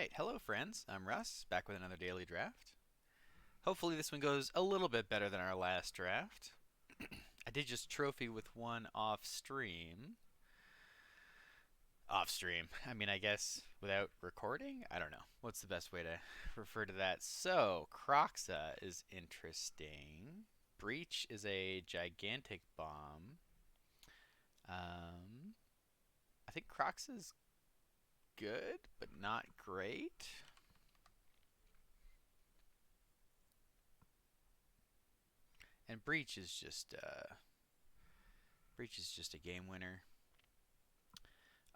Alright, hello friends, I'm Russ, back with another daily draft. Hopefully this one goes a little bit better than our last draft. I did just trophy with one off stream. Off stream. I guess without recording? I don't know. What's the best way to refer to that? So, Croxa is interesting. Breach is a gigantic bomb. Um, I think Croxa is good, but not great. And Breach is just a game winner.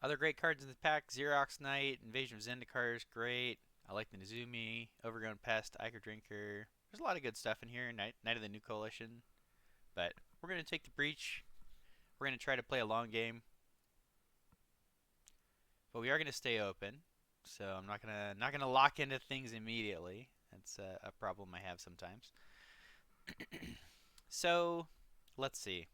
Other great cards in the pack: Xerox Knight, Invasion of Zendikar is great. I like the Nezumi, Overgrown Pest, Ichor Drinker. There's a lot of good stuff in here. Knight of the New Coalition. But we're going to take the Breach. We're going to try to play a long game. But we are going to stay open. So I'm not gonna lock into things immediately. That's a problem I have sometimes. So let's see.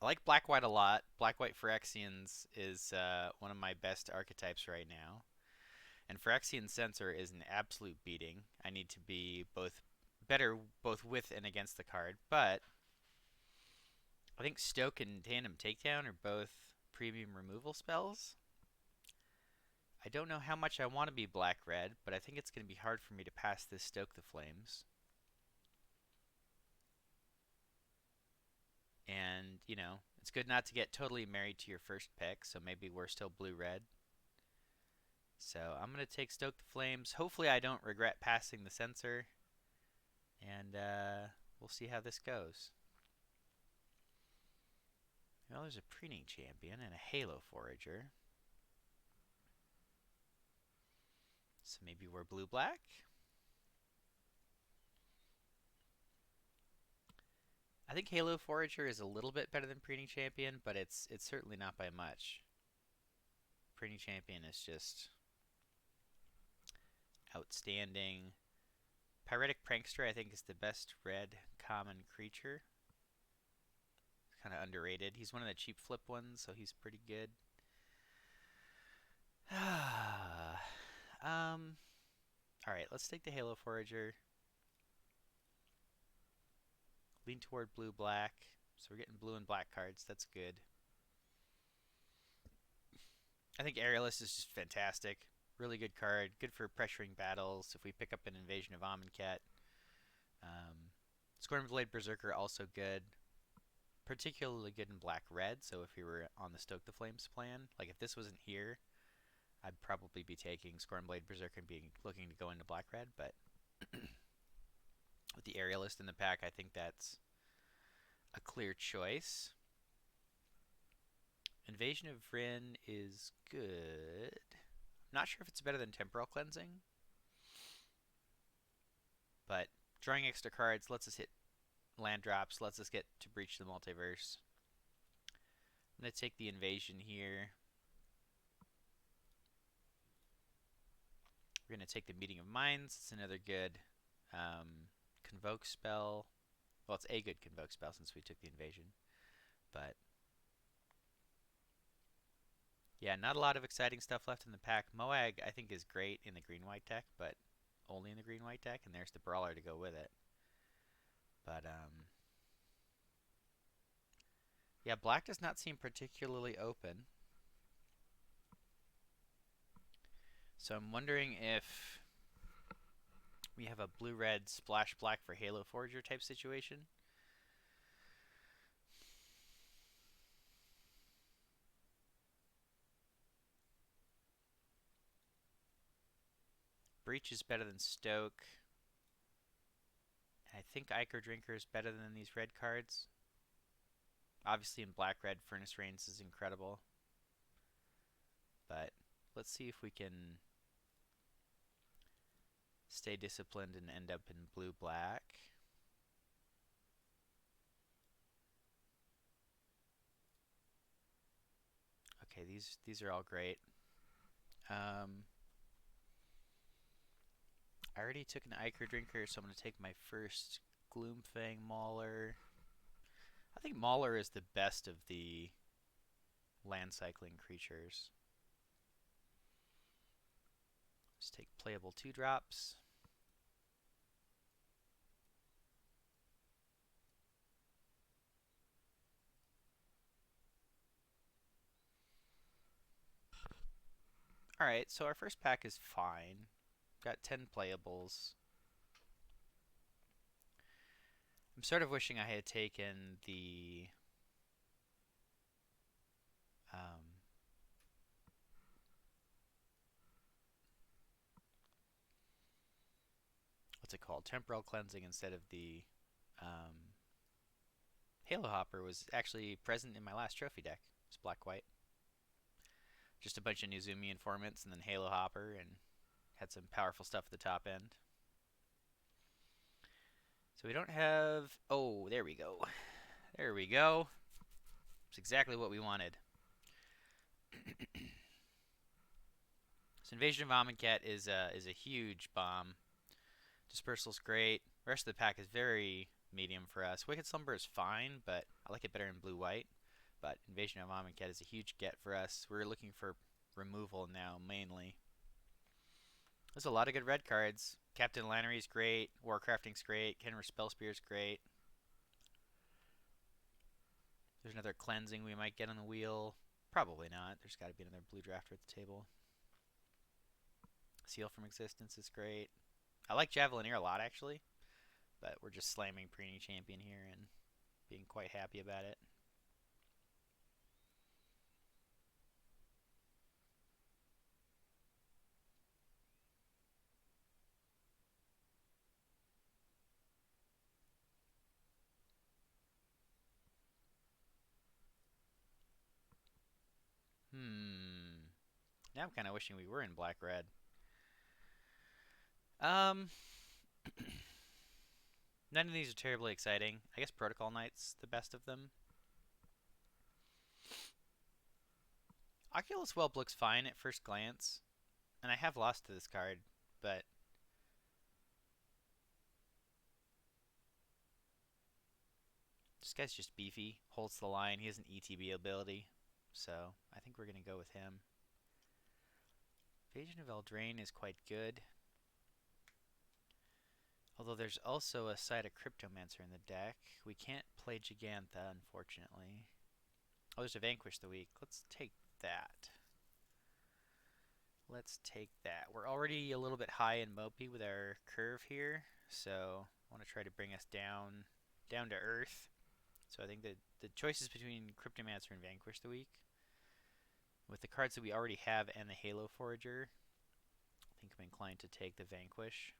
I like Black White a lot. Black White Phyrexians is one of my best archetypes right now. And Phyrexian Censor is an absolute beating. I need to be better both with and against the card, but I think Stoke and Tandem Takedown are both premium removal spells. I don't know how much I want to be black-red, but I think it's going to be hard for me to pass this Stoke the Flames. And, it's good not to get totally married to your first pick, so maybe we're still blue-red. So I'm going to take Stoke the Flames. Hopefully I don't regret passing the Censor. And we'll see how this goes. Well, there's a Preening Champion and a Halo Forager. So maybe we're blue-black. I think Halo Forager is a little bit better than Preening Champion, but it's certainly not by much. Preening Champion is just outstanding. Pyretic Prankster, I think, is the best red common creature. Kind of underrated. He's one of the cheap flip ones, so he's pretty good. Alright, let's take the Halo Forager. Lean toward blue-black. So we're getting blue and black cards. That's good. I think Aerialist is just fantastic. Really good card. Good for pressuring battles. If we pick up an Invasion of Amonkhet. Scornblade Berserker also good. Particularly good in black-red. So if we were on the Stoke the Flames plan, like if this wasn't here, I'd probably be taking Scornblade Berserker and looking to go into black-red. But with the Aerialist in the pack, I think that's a clear choice. Invasion of Vryn is good. Not sure if it's better than Temporal Cleansing, but drawing extra cards lets us hit land drops, lets us get to breach the multiverse. I'm going to take the Invasion here. We're going to take the Meeting of Minds. It's another good Convoke spell. Well, it's a good Convoke spell since we took the Invasion. But yeah, not a lot of exciting stuff left in the pack. Moag, I think, is great in the green-white deck, but only in the green-white deck, and there's the Brawler to go with it. But, yeah, black does not seem particularly open. So I'm wondering if we have a blue-red splash black for Halo Forager type situation. Breach is better than Stoke. I think Ichor Drinker is better than these red cards. Obviously in black-red, Furnace Rains is incredible. But let's see if we can stay disciplined and end up in blue-black. Okay, these are all great. I already took an Ichor Drinker, so I'm going to take my first Gloomfang Mauler. I think Mauler is the best of the land cycling creatures. Let's take playable 2-drops. Alright, so our first pack is fine. Got 10 playables. I'm sort of wishing I had taken the um, what's it called? Temporal cleansing instead of the Halo Hopper was actually present in my last trophy deck. It's black white. Just a bunch of Nizumi informants and then Halo Hopper and had some powerful stuff at the top end. So we don't have... Oh, there we go. There we go. It's exactly what we wanted. So Invasion of Amonkhet is a huge bomb. Dispersal's great. The rest of the pack is very medium for us. Wicked Slumber is fine, but I like it better in blue-white. But Invasion of Amonkhet is a huge get for us. We're looking for removal now, mainly. There's a lot of good red cards. Captain Lannery's great. Warcrafting's great. Kenrir Spellspear's great. There's another cleansing we might get on the wheel. Probably not. There's got to be another blue drafter at the table. Seal from Existence is great. I like Javelineer a lot, actually. But we're just slamming Preemie Champion here and being quite happy about it. Now I'm kind of wishing we were in black-red. None of these are terribly exciting. I guess Protocol Knight's the best of them. Oculus Whelp looks fine at first glance. And I have lost to this card, but... This guy's just beefy. Holds the line. He has an ETB ability. So, I think we're going to go with him. Invasion of Eldraine is quite good. Although there's also a side of Cryptomancer in the deck. We can't play Gigantha, unfortunately. Oh, there's a Vanquish the Weak. Let's take that. Let's take that. We're already a little bit high in Mopey with our curve here. So, I want to try to bring us down to earth. So I think that the choices between Cryptomancer and Vanquish the Weak, with the cards that we already have and the Halo Forager, I think I'm inclined to take the Vanquish.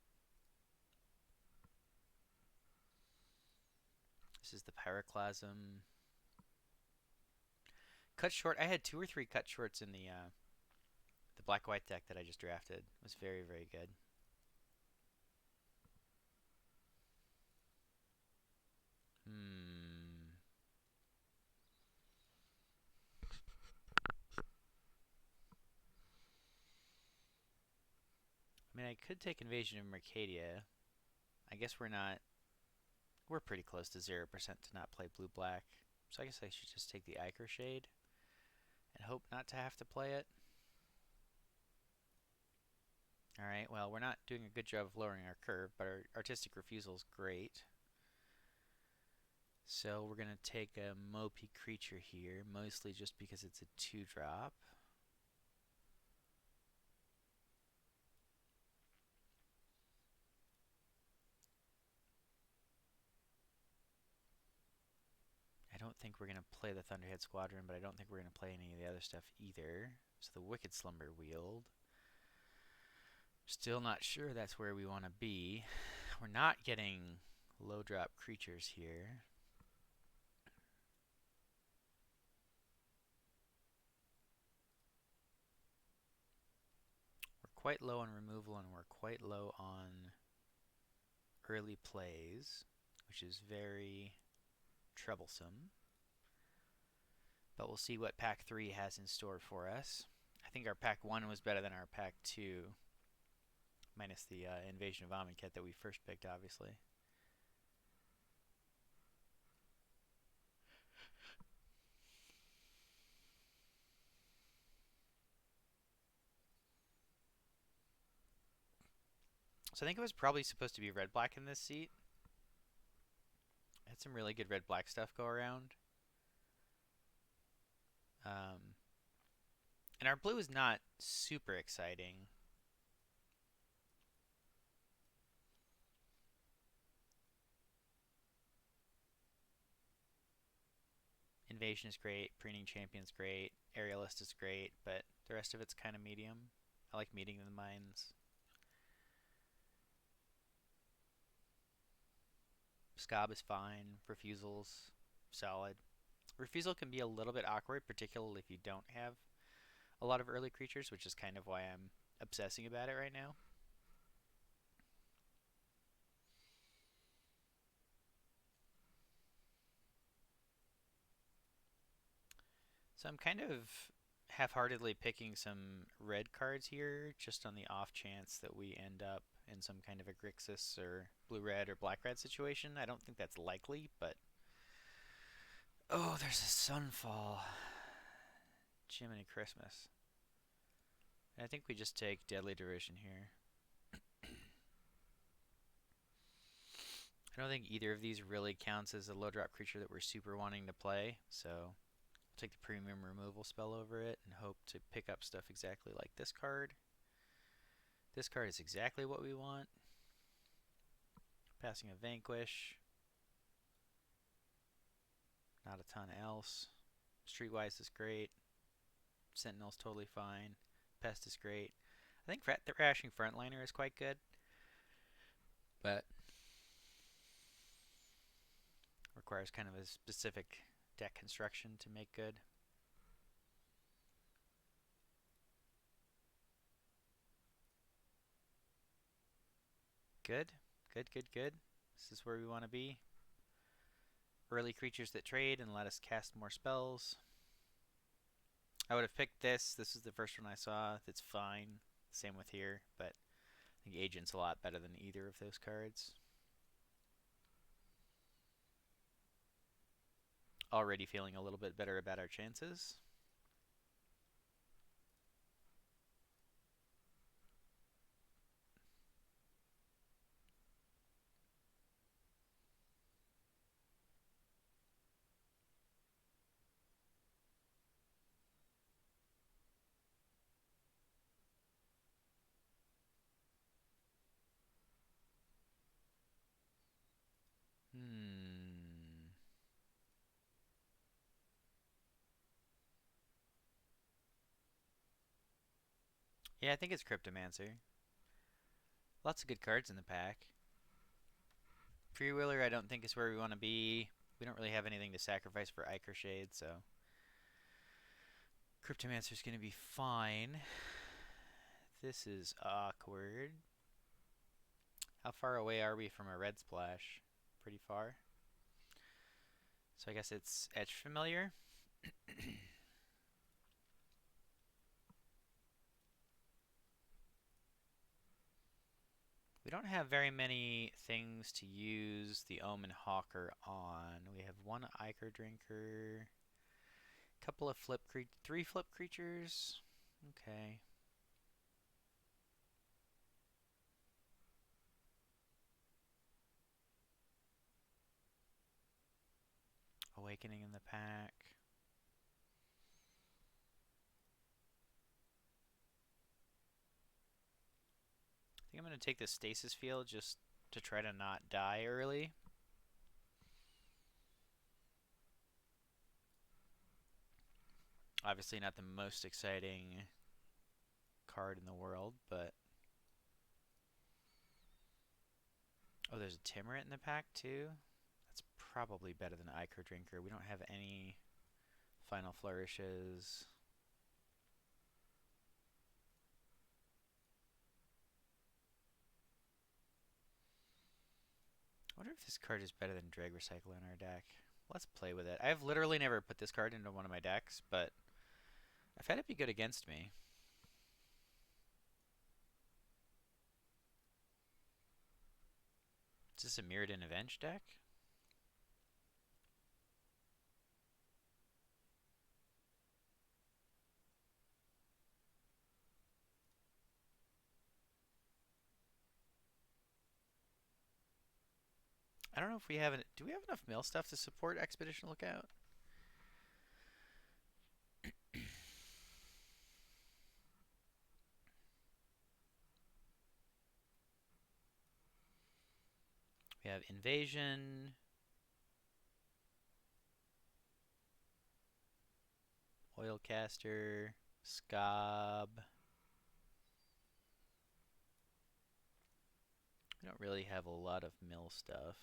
This is the Pyroclasm. Cut short. I had 2 or 3 cut shorts in the black-white deck that I just drafted. It was very, very good. I mean, I could take Invasion of Mercadia. I guess we're not... We're pretty close to 0% to not play blue-black. So I guess I should just take the Ichor Shade and hope not to have to play it. Alright, well, we're not doing a good job of lowering our curve, but our Artistic Refusal is great. So we're going to take a Mopey creature here, mostly just because it's a 2-drop. I don't think we're going to play the Thunderhead Squadron, but I don't think we're going to play any of the other stuff either. So the Wicked Slumber Wield. Still not sure that's where we want to be. We're not getting low drop creatures here. We're quite low on removal and we're quite low on early plays, which is very troublesome. But we'll see what Pack 3 has in store for us. I think our Pack 1 was better than our Pack 2. Minus the Invasion of Amonkhet that we first picked, obviously. So I think it was probably supposed to be red-black in this seat. I had some really good red-black stuff go around. Um, and our blue is not super exciting. Invasion is great, Preening Champion's great, Aerialist is great, but the rest of it's kind of medium. I like Meeting the Minds. Skaab is fine. Refusal's solid. Refusal can be a little bit awkward, particularly if you don't have a lot of early creatures, which is kind of why I'm obsessing about it right now. So I'm kind of half-heartedly picking some red cards here, just on the off chance that we end up in some kind of a Grixis or blue-red or black-red situation. I don't think that's likely, but... Oh, there's a Sunfall. Jiminy Christmas. And I think we just take Deadly Derision here. I don't think either of these really counts as a low-drop creature that we're super wanting to play, so I'll take the premium removal spell over it and hope to pick up stuff exactly like this card. This card is exactly what we want. Passing a Vanquish. Not a ton else. Streetwise is great. Sentinel's totally fine. Pest is great. I think the Thrashing Frontliner is quite good, but requires kind of a specific deck construction to make good. Good, good, good, good. This is where we want to be. Early creatures that trade and let us cast more spells. I would have picked this. This is the first one I saw. It's fine. Same with here, but I think Agent's a lot better than either of those cards. Already feeling a little bit better about our chances. Yeah, I think it's Cryptomancer. Lots of good cards in the pack. Freewheeler I don't think is where we want to be. We don't really have anything to sacrifice for Ichor Shade, so Cryptomancer's going to be fine. This is awkward. How far away are we from a red splash? Pretty far. So I guess it's Etch Familiar. We don't have very many things to use the Omen Hawker on. We have one Ichor Drinker, couple of three flip creatures. Okay. Awakening in the pack. I think I'm going to take the Stasis Field just to try to not die early. Obviously not the most exciting card in the world, but... Oh, there's a Timorant in the pack too? That's probably better than Ichor Drinker. We don't have any Final Flourishes. I wonder if this card is better than Drag Recycle in our deck. Let's play with it. I've literally never put this card into one of my decks, but I've had it be good against me. Is this a Mirrodin Avenge deck? I don't know if we have do we have enough mill stuff to support Expedition Lookout? We have Invasion, Oilcaster, Skaab. We don't really have a lot of mill stuff.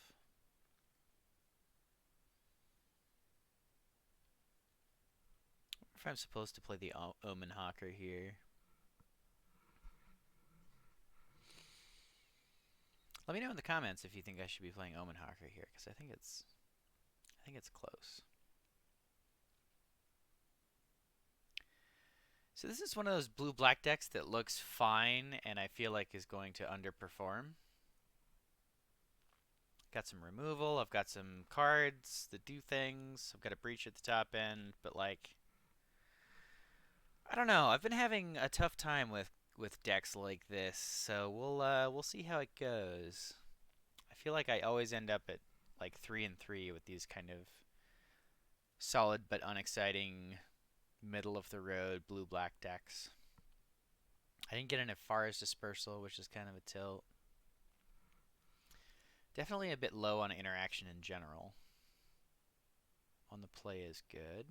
If I'm supposed to play the Omen Hawker here. Let me know in the comments if you think I should be playing Omen Hawker here, because I think it's close. So this is one of those blue-black decks that looks fine and I feel like is going to underperform. Got some removal, I've got some cards that do things, I've got a breach at the top end, but like, I don't know, I've been having a tough time with decks like this, so we'll see how it goes. I feel like I always end up at like 3-3 with these kind of solid but unexciting middle of the road blue-black decks. I didn't get enough Forest Dispersal, which is kind of a tilt. Definitely a bit low on interaction in general. On the play is good.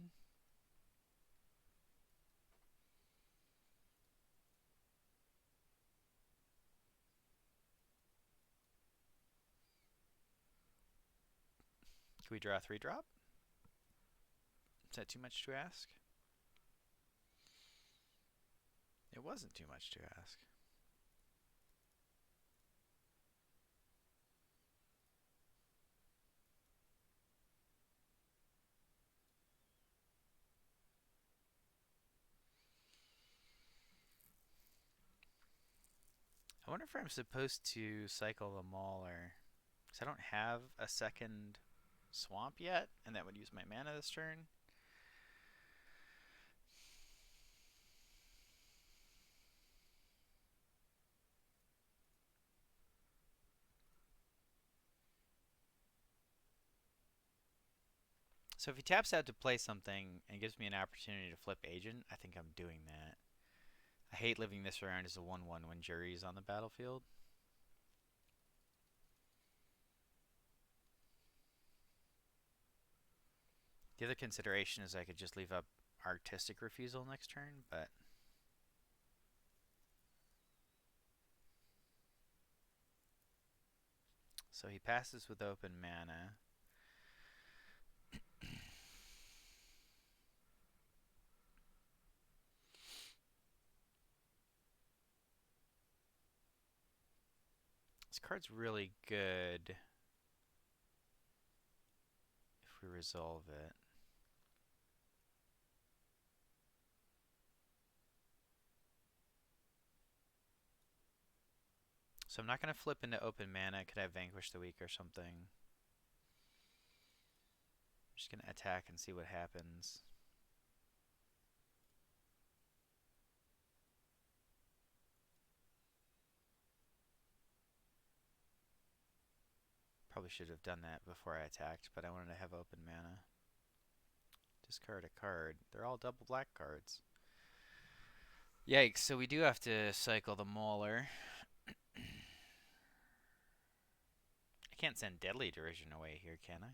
Can we draw a 3-drop? Is that too much to ask? It wasn't too much to ask. I wonder if I'm supposed to cycle the Mauler. Because I don't have a second swamp yet, and that would use my mana this turn. So if he taps out to play something and gives me an opportunity to flip Agent, I think I'm doing that. I hate living this around as a 1-1 when Jury's on the battlefield. The other consideration is I could just leave up Artistic Refusal next turn, but so he passes with open mana. This card's really good if we resolve it. So I'm not going to flip into open mana. Could I Vanquish the Weak or something? I'm just going to attack and see what happens. Probably should have done that before I attacked, but I wanted to have open mana. Discard a card. They're all double black cards. Yikes, so we do have to cycle the Mauler. I can't send Deadly Derision away here, can I?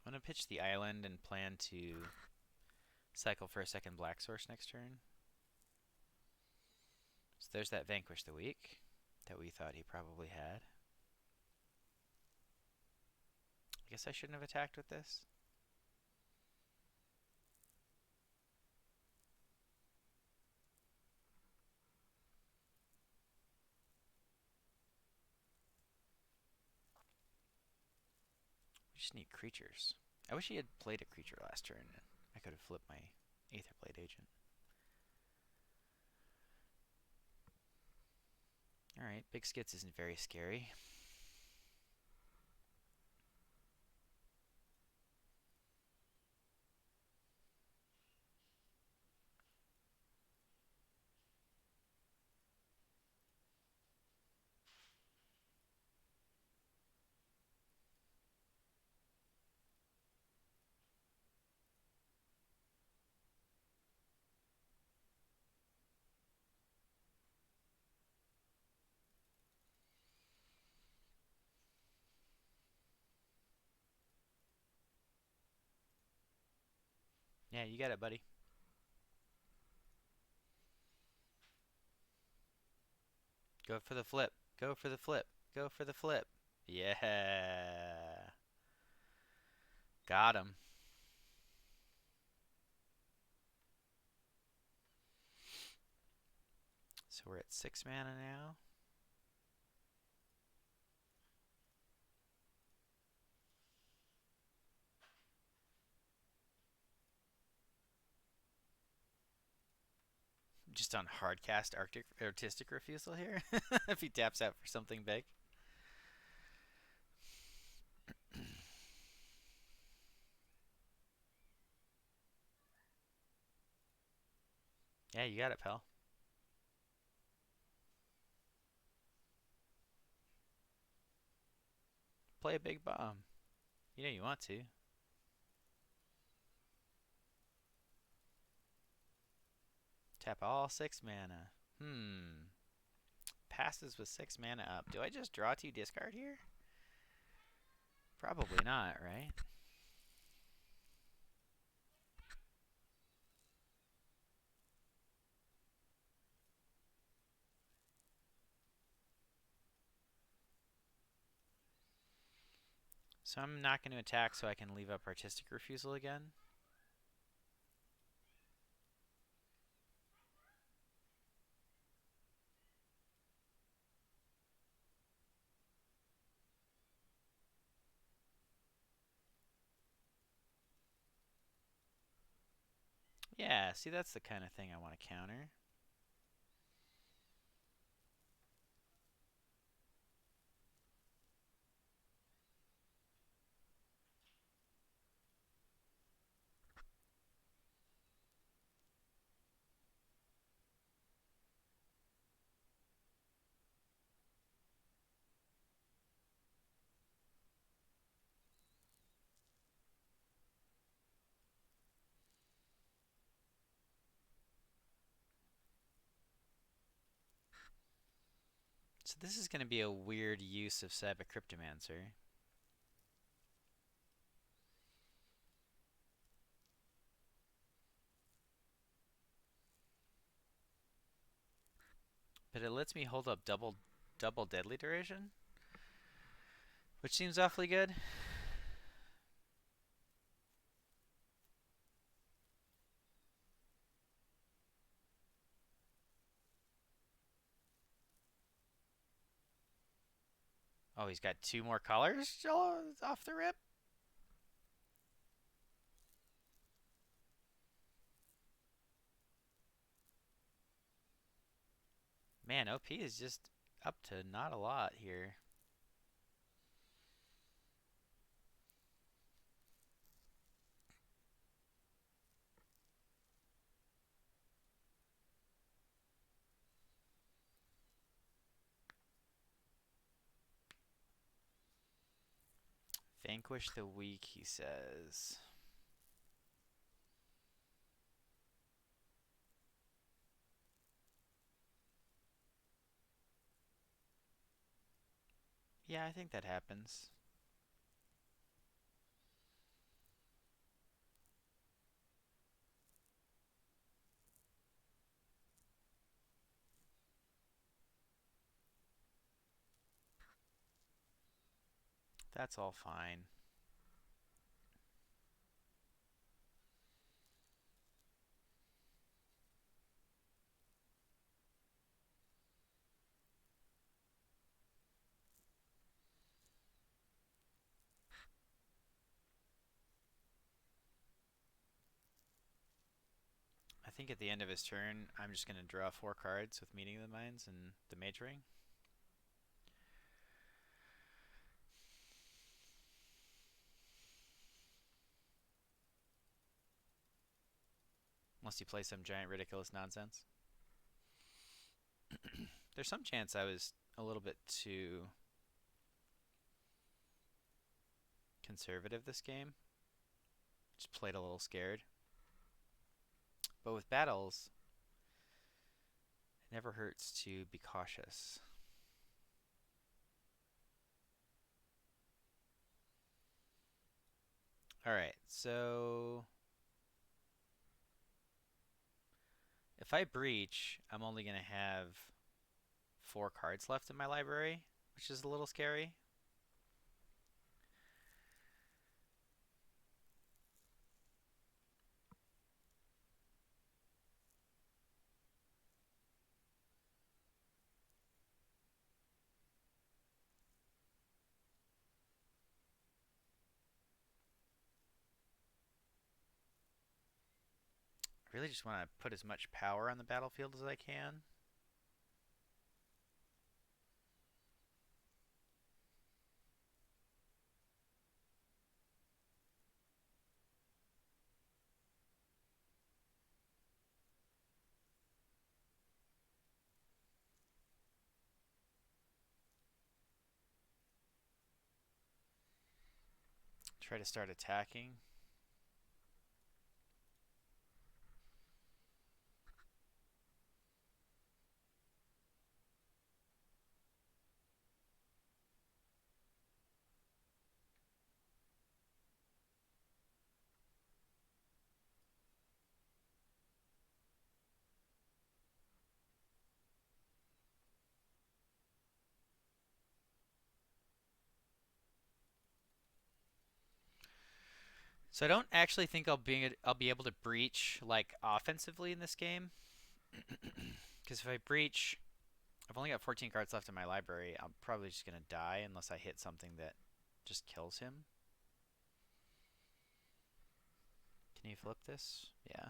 I'm going to pitch the island and plan to cycle for a second black source next turn. So there's that Vanquish the Weak that we thought he probably had. I guess I shouldn't have attacked with this. We just need creatures. I wish he had played a creature last turn. I could have flipped my Aetherblade Agent. Alright, Big Skits isn't very scary. Yeah, you got it, buddy. Go for the flip. Go for the flip. Go for the flip. Yeah. Got him. So we're at 6 mana now. Just on hardcast artistic refusal here. If he taps out for something big. Yeah, you got it, pal. Play a big bomb. You know you want to. Tap all 6 mana. Passes with 6 mana up. Do I just draw 2 discard here? Probably not, right? So I'm not going to attack so I can leave up artistic refusal again. Yeah, see, that's the kind of thing I want to counter. So this is going to be a weird use of Cyber Cryptomancer. But it lets me hold up double deadly duration, which seems awfully good. Oh, he's got 2 more colors off the rip. Man, OP is just up to not a lot here. Vanquish the weak, he says. Yeah, I think that happens. That's all fine. I think at the end of his turn, I'm just going to draw 4 cards with Meeting of the Minds and the Mage Ring. Unless you play some giant ridiculous nonsense. There's some chance I was a little bit too conservative this game. Just played a little scared. But with battles, it never hurts to be cautious. Alright, so if I breach, I'm only going to have 4 cards left in my library, which is a little scary. I really just want to put as much power on the battlefield as I can. Try to start attacking. So I don't actually think I'll be able to breach like offensively in this game. Because if I breach, I've only got 14 cards left in my library. I'm probably just gonna die unless I hit something that just kills him. Can you flip this? Yeah.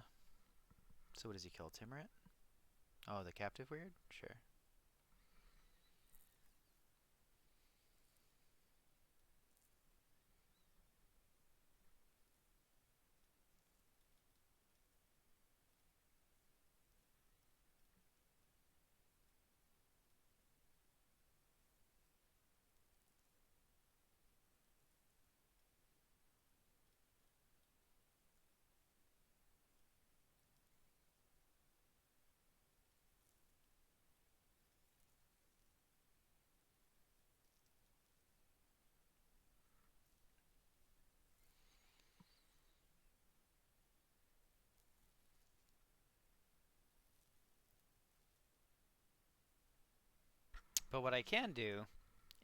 So what does he kill? Timrit? Oh, the captive weird? Sure. But what I can do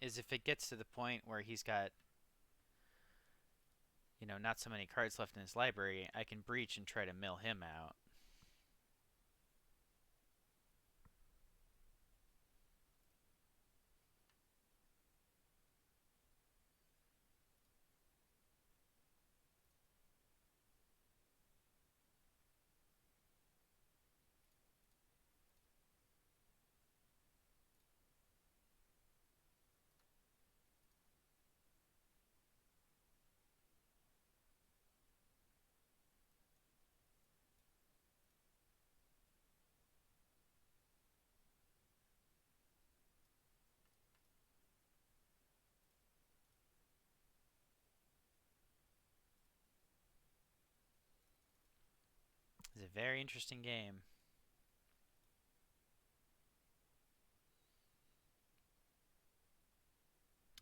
is if it gets to the point where he's got, not so many cards left in his library, I can breach and try to mill him out. It's a very interesting game.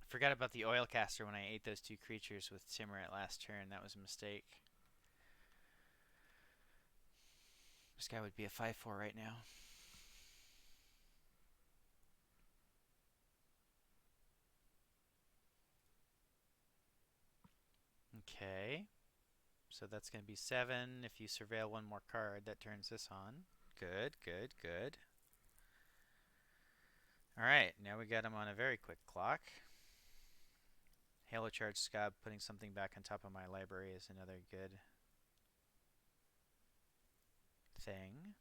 I forgot about the oil caster when I ate those 2 creatures with Timur last turn. That was a mistake. This guy would be a 5/4 right now. Okay. So that's going to be 7. If you surveil one more card, that turns this on. Good, good, good. Alright, now we got him on a very quick clock. Halo Charge Skaab, putting something back on top of my library is another good thing.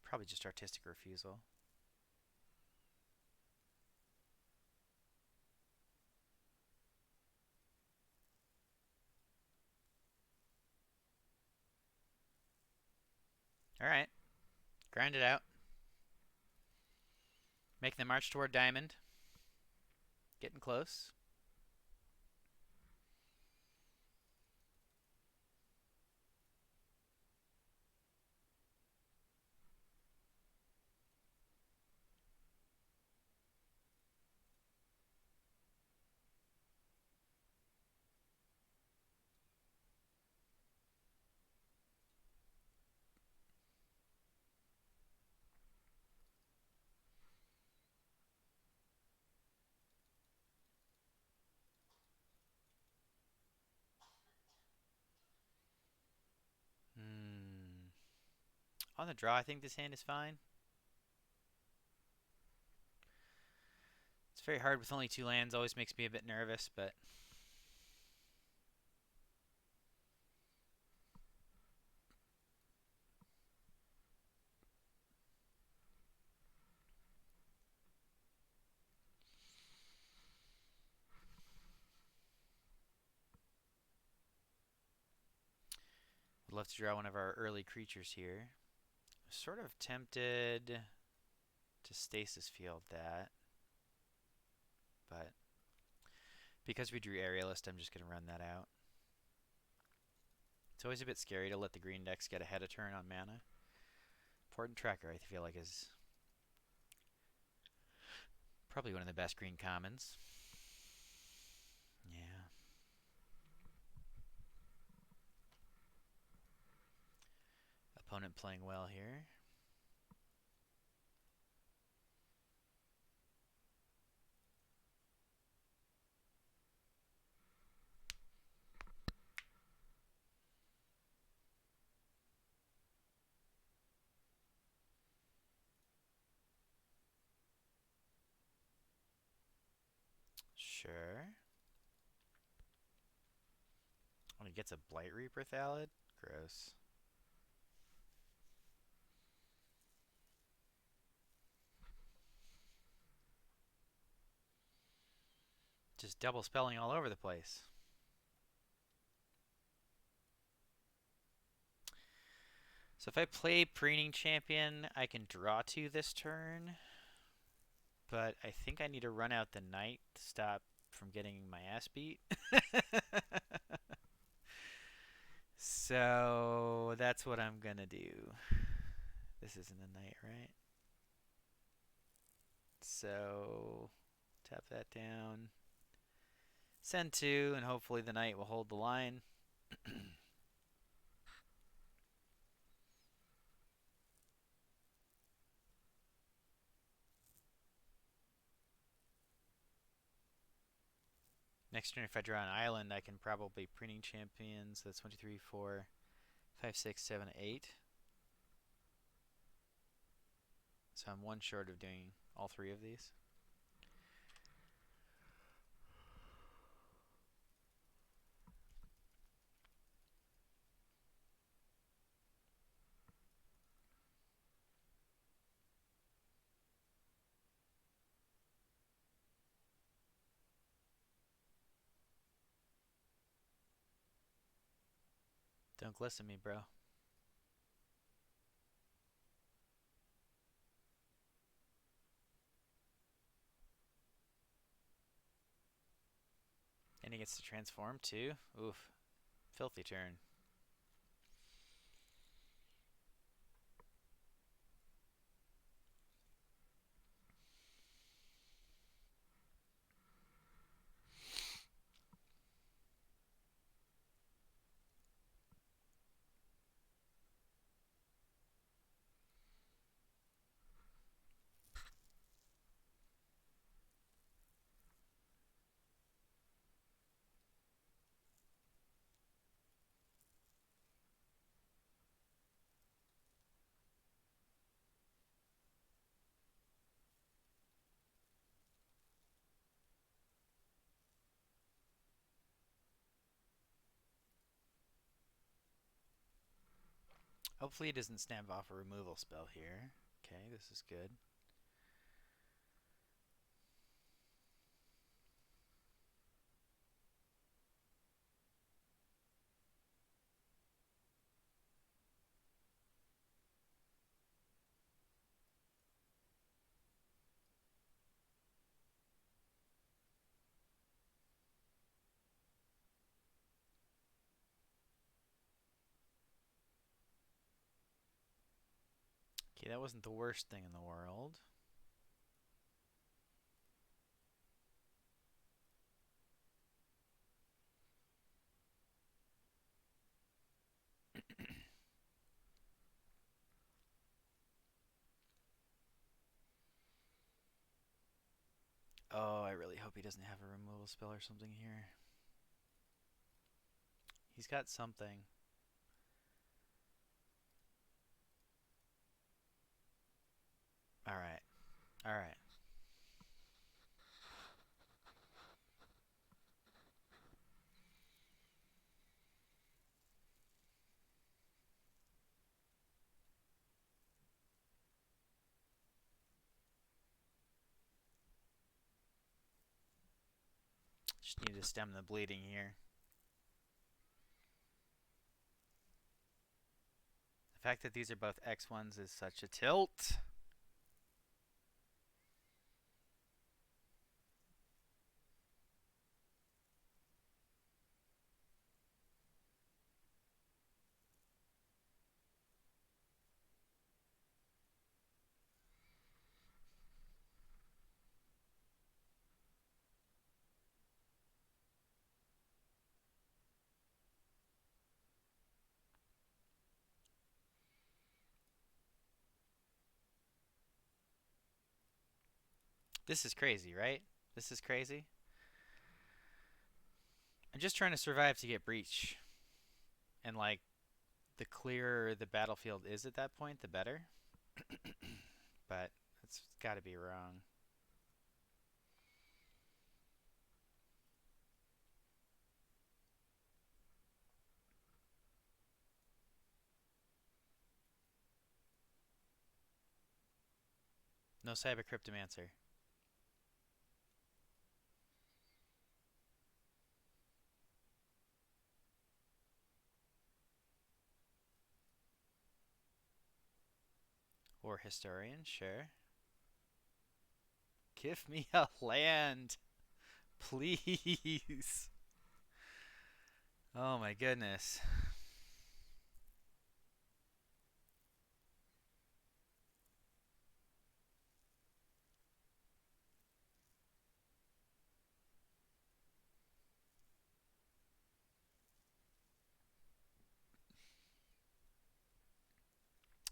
Probably just Artistic Refusal. Alright, grind it out. Make the march toward Diamond. Getting close. On the draw, I think this hand is fine. It's very hard with only 2 lands. Always makes me a bit nervous, but would love to draw one of our early creatures here. Sort of tempted to Stasis Field that, but because we drew Aerialist, I'm just going to run that out. It's always a bit scary to let the green decks get ahead of turn on mana. Important Tracker, I feel like, is probably one of the best green commons. Yeah. Opponent playing well here. Sure. When he gets a Blight Reaper Thallid? Gross. Just double spelling all over the place. So if I play Preening Champion, I can draw 2 this turn. But I think I need to run out the Knight to stop from getting my ass beat. So that's what I'm going to do. This isn't a Knight, right? So tap that down. Send 2, and hopefully the Knight will hold the line. Next turn, if I draw an island, I can probably Preening Champions. So that's 1, 2, 3, 4, 5, 6, 7, 8. So I'm 1 short of doing all 3 of these. Don't glisten me, bro. And he gets to transform too? Oof. Filthy turn. Hopefully he doesn't snap off a removal spell here. Okay, this is good. Okay, that wasn't the worst thing in the world. Oh, I really hope he doesn't have a removal spell or something here. He's got something. All right. All right. Just need to stem the bleeding here. The fact that these are both X1s is such a tilt. This is crazy, right? This is crazy. I'm just trying to survive to get breach. And like the clearer the battlefield is at that point, the better. But it's got to be wrong. No cyber cryptomancer. Or historian, sure. Give me a land, please. Oh my goodness.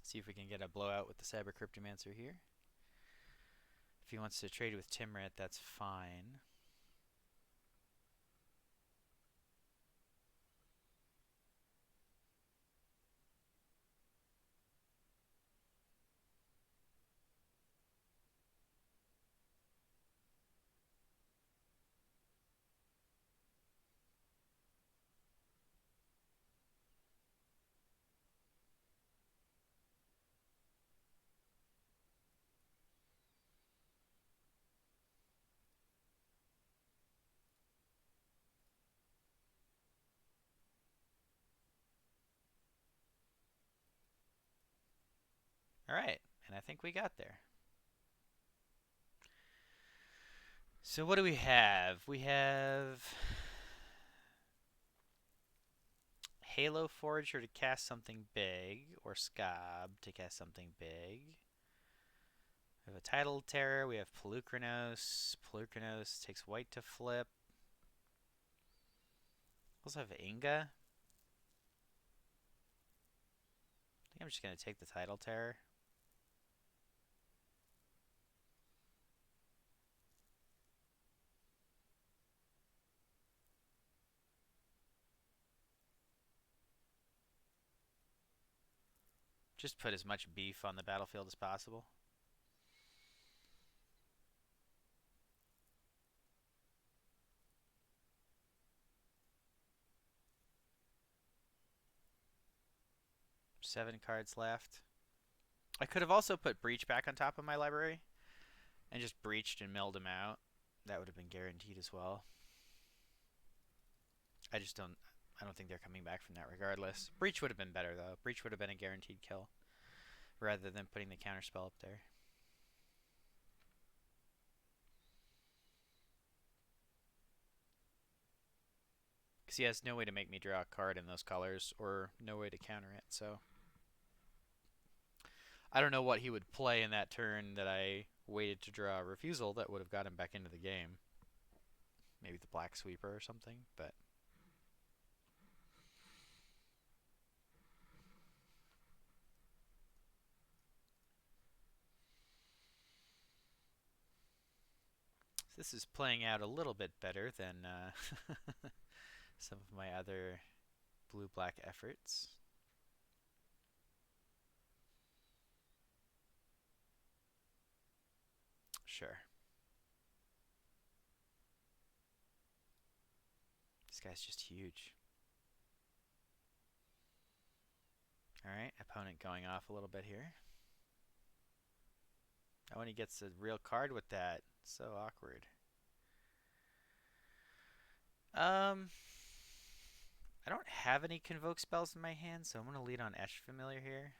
See if we can get a blowout with the cyber cryptomancer here. If he wants to trade with Timrit, that's fine. All right, and I think we got there. So what do we have? We have Halo Forager to cast something big, or Skaab to cast something big. We have a Tidal Terror, we have Pelucranos. Pelucranos takes white to flip. We also have Inga. I think I'm just going to take the Tidal Terror. Just put as much beef on the battlefield as possible. Seven cards left. I could have also put Breach back on top of my library and just breached and milled him out. That would have been guaranteed as well. I just don't. I don't think they're coming back from that regardless. Breach would have been better though. Breach would have been a guaranteed kill rather than putting the counterspell up there. Because he has no way to make me draw a card in those colors or no way to counter it. So I don't know what he would play in that turn that I waited to draw a refusal that would have got him back into the game. Maybe the Black Sweeper or something, but this is playing out a little bit better than some of my other blue-black efforts. Sure. This guy's just huge. Alright, opponent going off a little bit here. Oh, and he gets a real card with that. So awkward. Um, I don't have any Convoke spells in my hand, so I'm going to lead on Esh Familiar here.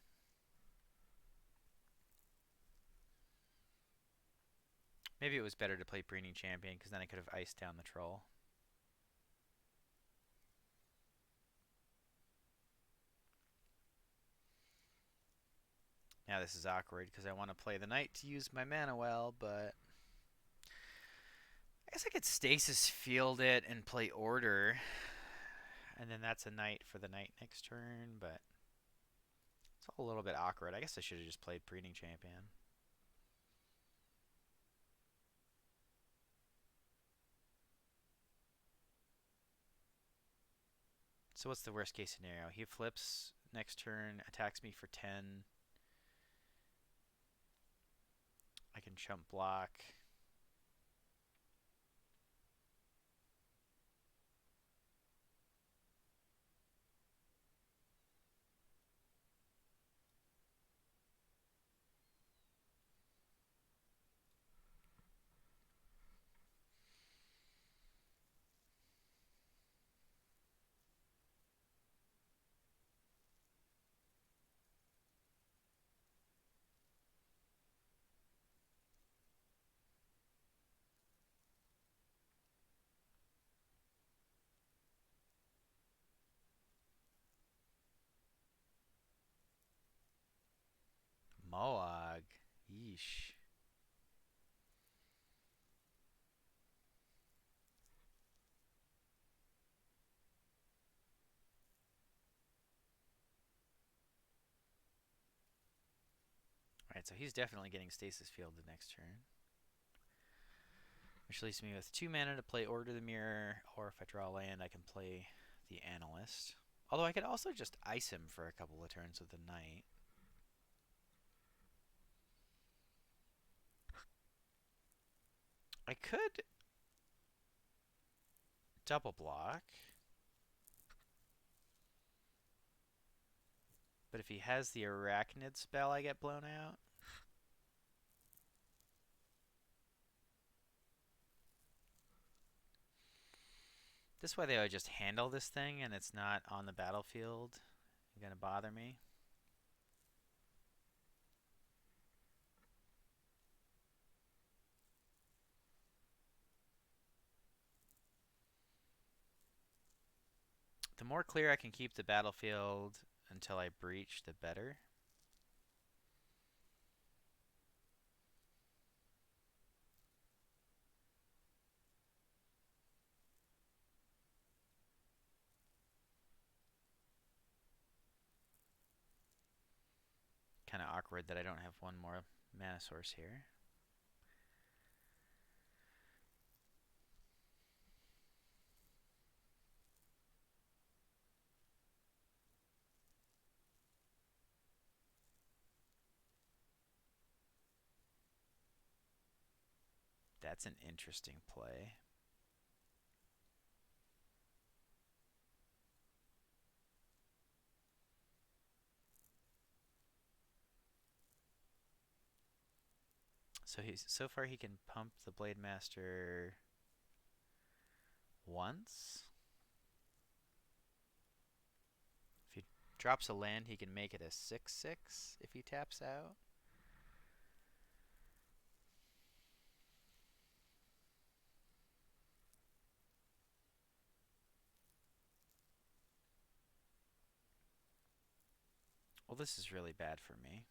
Maybe it was better to play Breeding Champion, because then I could have iced down the troll. Now this is awkward, because I want to play the knight to use my mana well, but I guess I could Stasis Field it and play Order, and then that's a knight for the knight next turn, but it's all a little bit awkward. I guess I should have just played Breeding Champion. So what's the worst case scenario? He flips next turn, attacks me for 10. I can chump block. Moog. Yeesh. Alright, so he's definitely getting Stasis Fielded next turn. Which leaves me with 2 mana to play Order the Mirror, or if I draw land, I can play the Analyst. Although I could also just ice him for a couple of turns with the Knight. I could double block. But if he has the Arachnid spell, I get blown out. This way, they would just handle this thing, and it's not on the battlefield gonna bother me. The more clear I can keep the battlefield until I breach, the better. Kind of awkward that I don't have one more mana source here. That's an interesting play. So far he can pump the Blade Master once. If he drops a land, he can make it a 6/6 if he taps out. Well, this is really bad for me.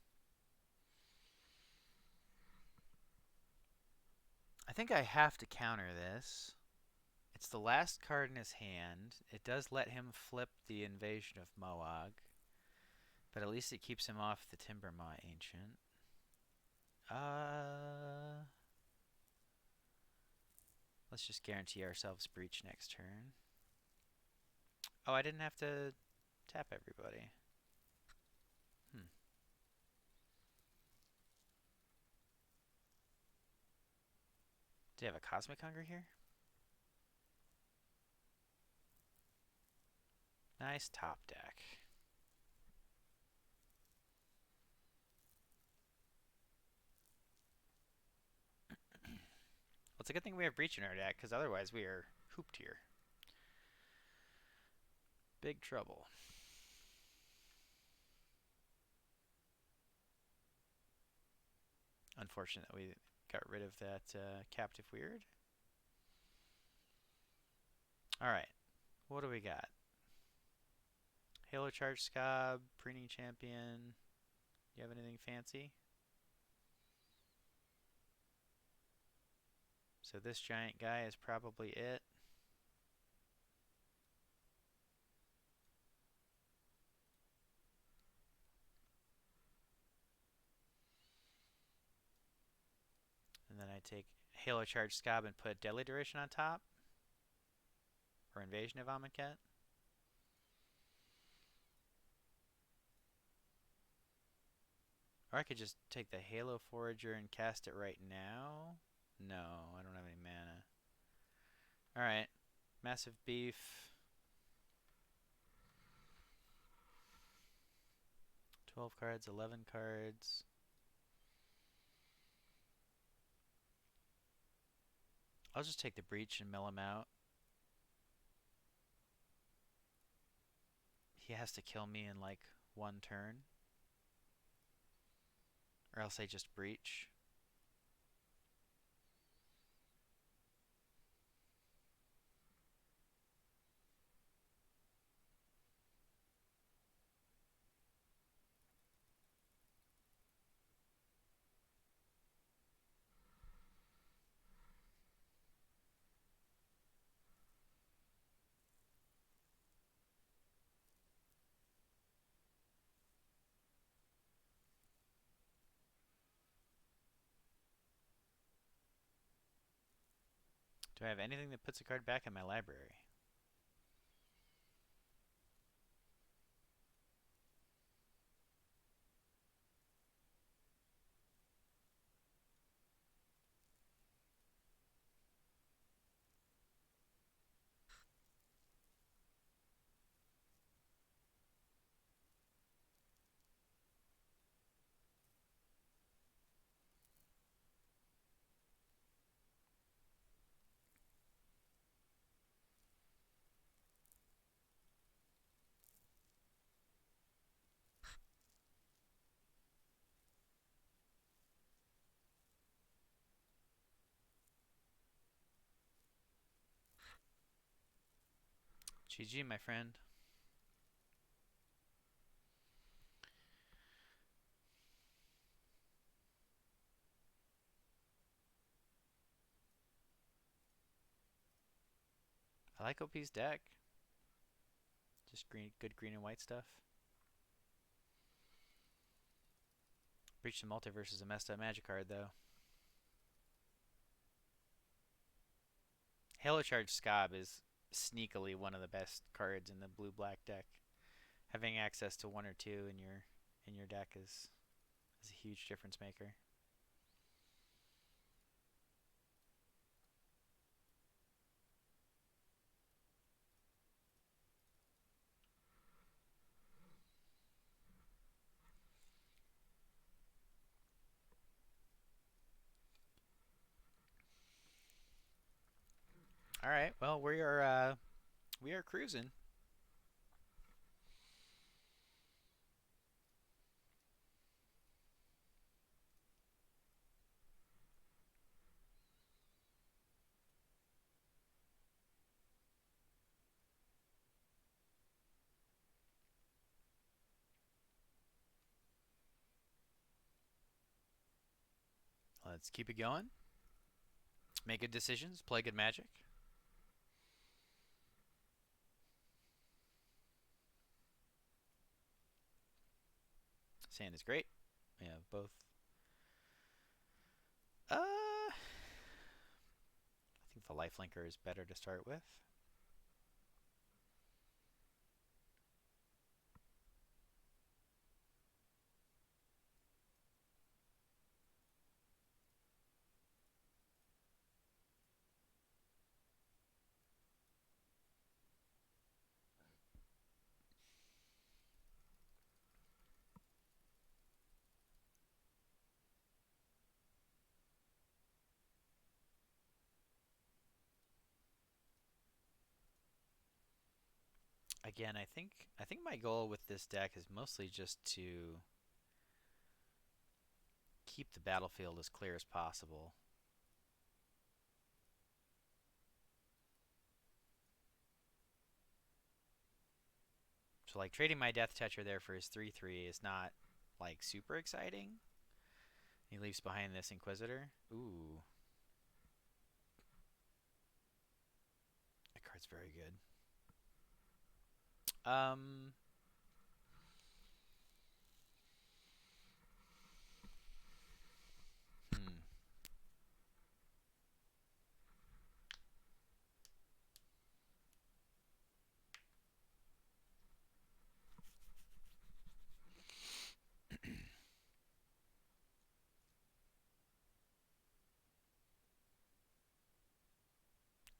I think I have to counter this. It's the last card in his hand. It does let him flip the Invasion of Moog, but at least it keeps him off the Timbermaw Ancient. Let's just guarantee ourselves breach next turn. Oh, I didn't have to tap everybody. Do you have a Cosmic Hunger here? Nice top deck. Well, it's a good thing we have Breach in our deck, because otherwise we are hooped here. Big trouble. Unfortunate that we got rid of that Captive Weird. Alright, what do we got? Halo Charge Skaab, Preening Champion. You have anything fancy? So this giant guy is probably it. And then I take Halo Charge Skaab and put Deadly Duration on top. Or Invasion of Amonkhet. Or I could just take the Halo Forager and cast it right now. No, I don't have any mana. Alright. Massive Beef. 12 cards, 11 cards. I'll just take the Breach and mill him out. He has to kill me in like one turn. Or else I just Breach. Do I have anything that puts a card back in my library? GG, my friend. I like OP's deck. Just good green and white stuff. Breach the Multiverse is a messed up magic card, though. Halo Charge Skaab is sneakily one of the best cards in the blue-black deck. Having access to one or two in your deck is a huge difference maker. All right, well we are cruising. Let's keep it going. Make good decisions, play good Magic. Sand is great. We have both. I think the Lifelinker is better to start with. Again, I think my goal with this deck is mostly just to keep the battlefield as clear as possible. So like trading my Death Toucher there for his 3/3 is not like super exciting. He leaves behind this Inquisitor. Ooh, that card's very good. Um, hmm. I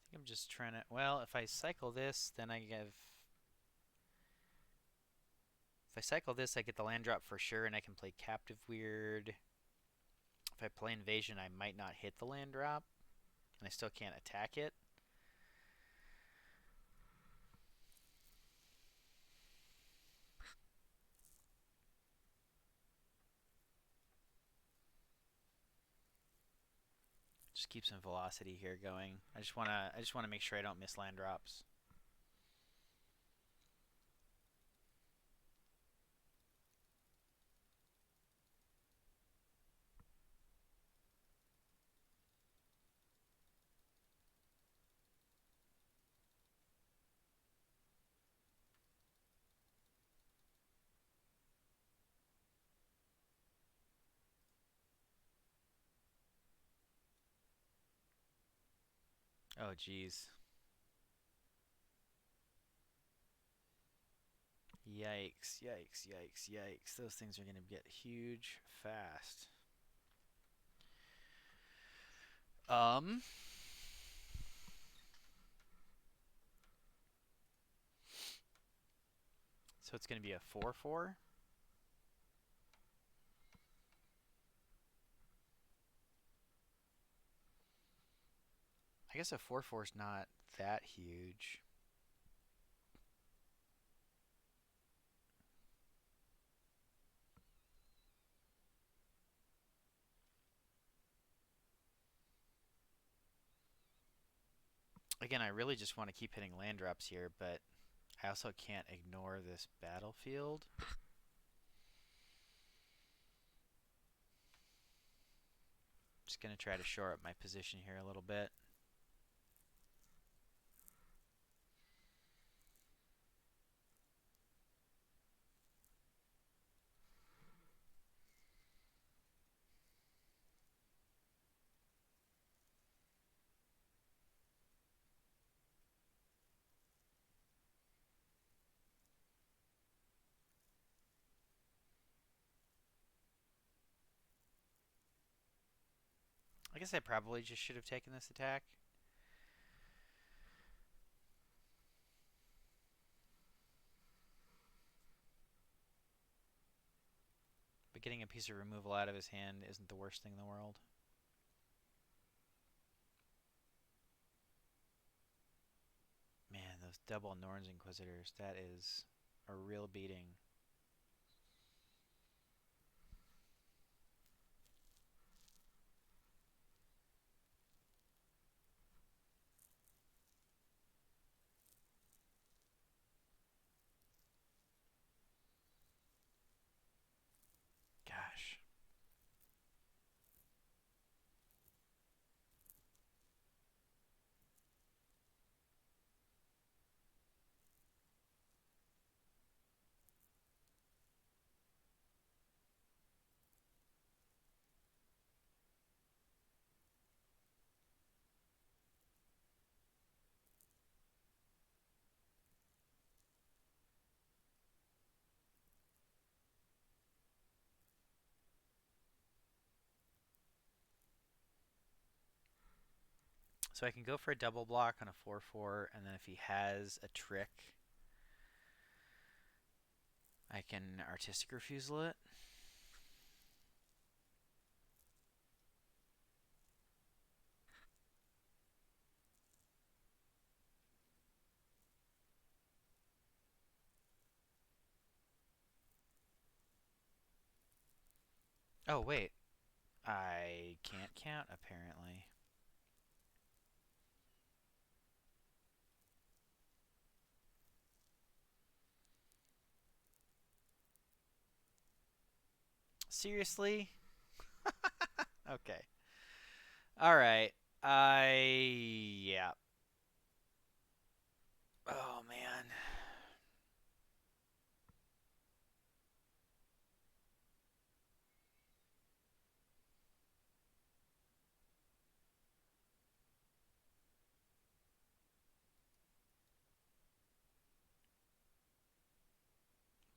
think I'm just trying to. Well, if I cycle this, then I give. If I cycle this, I get the land drop for sure, and I can play Captive Weird. If I play Invasion, I might not hit the land drop, and I still can't attack it. Just keep some velocity here going. I just wanna make sure I don't miss land drops. Oh geez. Yikes, yikes, yikes, yikes. Those things are gonna get huge fast. Um so it's gonna be a 4/4. I guess a 4/4 is not that huge. Again, I really just want to keep hitting land drops here, but I also can't ignore this battlefield. Just gonna try to shore up my position here a little bit. I guess I probably just should have taken this attack. But getting a piece of removal out of his hand isn't the worst thing in the world. Man, those double Norns Inquisitors, that is a real beating. Gosh. So I can go for a double block on a 4/4, and then if he has a trick, I can artistic refusal it. Oh, wait. I can't count, apparently. Seriously? Okay. Alright. Yeah. Oh, man.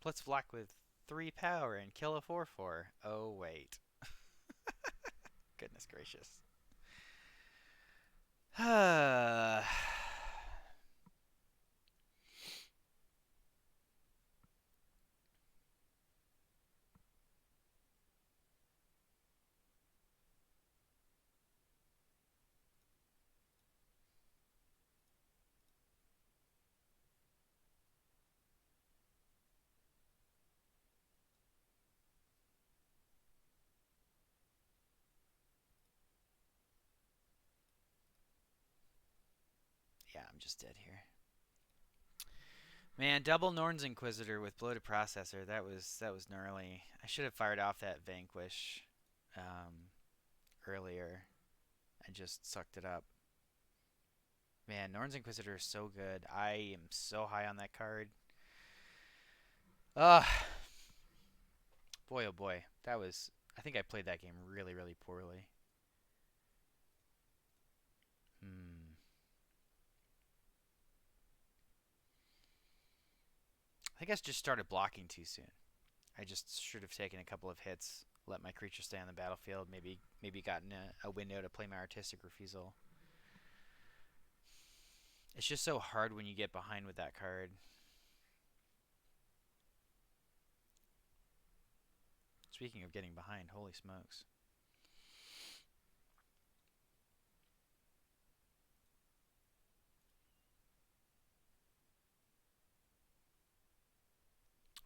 Let's block with 3 power and kill a 4/4. Oh, wait. Goodness gracious. Yeah, I'm just dead here. Man, double Norn's Inquisitor with bloated processor. That was gnarly. I should have fired off that Vanquish earlier and just sucked it up. Man, Norn's Inquisitor is so good. I am so high on that card. Ugh, boy, oh boy. That was. I think I played that game really, really poorly. Hmm. I think I just started blocking too soon. I just should have taken a couple of hits, let my creature stay on the battlefield, maybe gotten a window to play my artistic refusal. It's just so hard when you get behind with that card. Speaking of getting behind, holy smokes.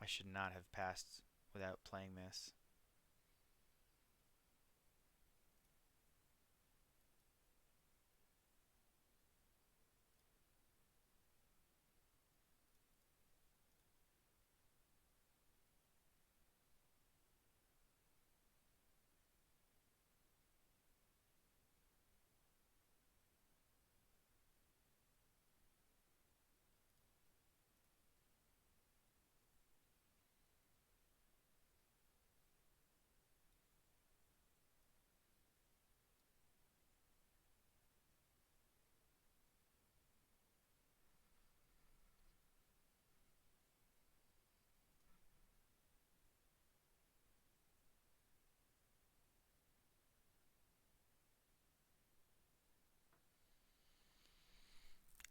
I should not have passed without playing this.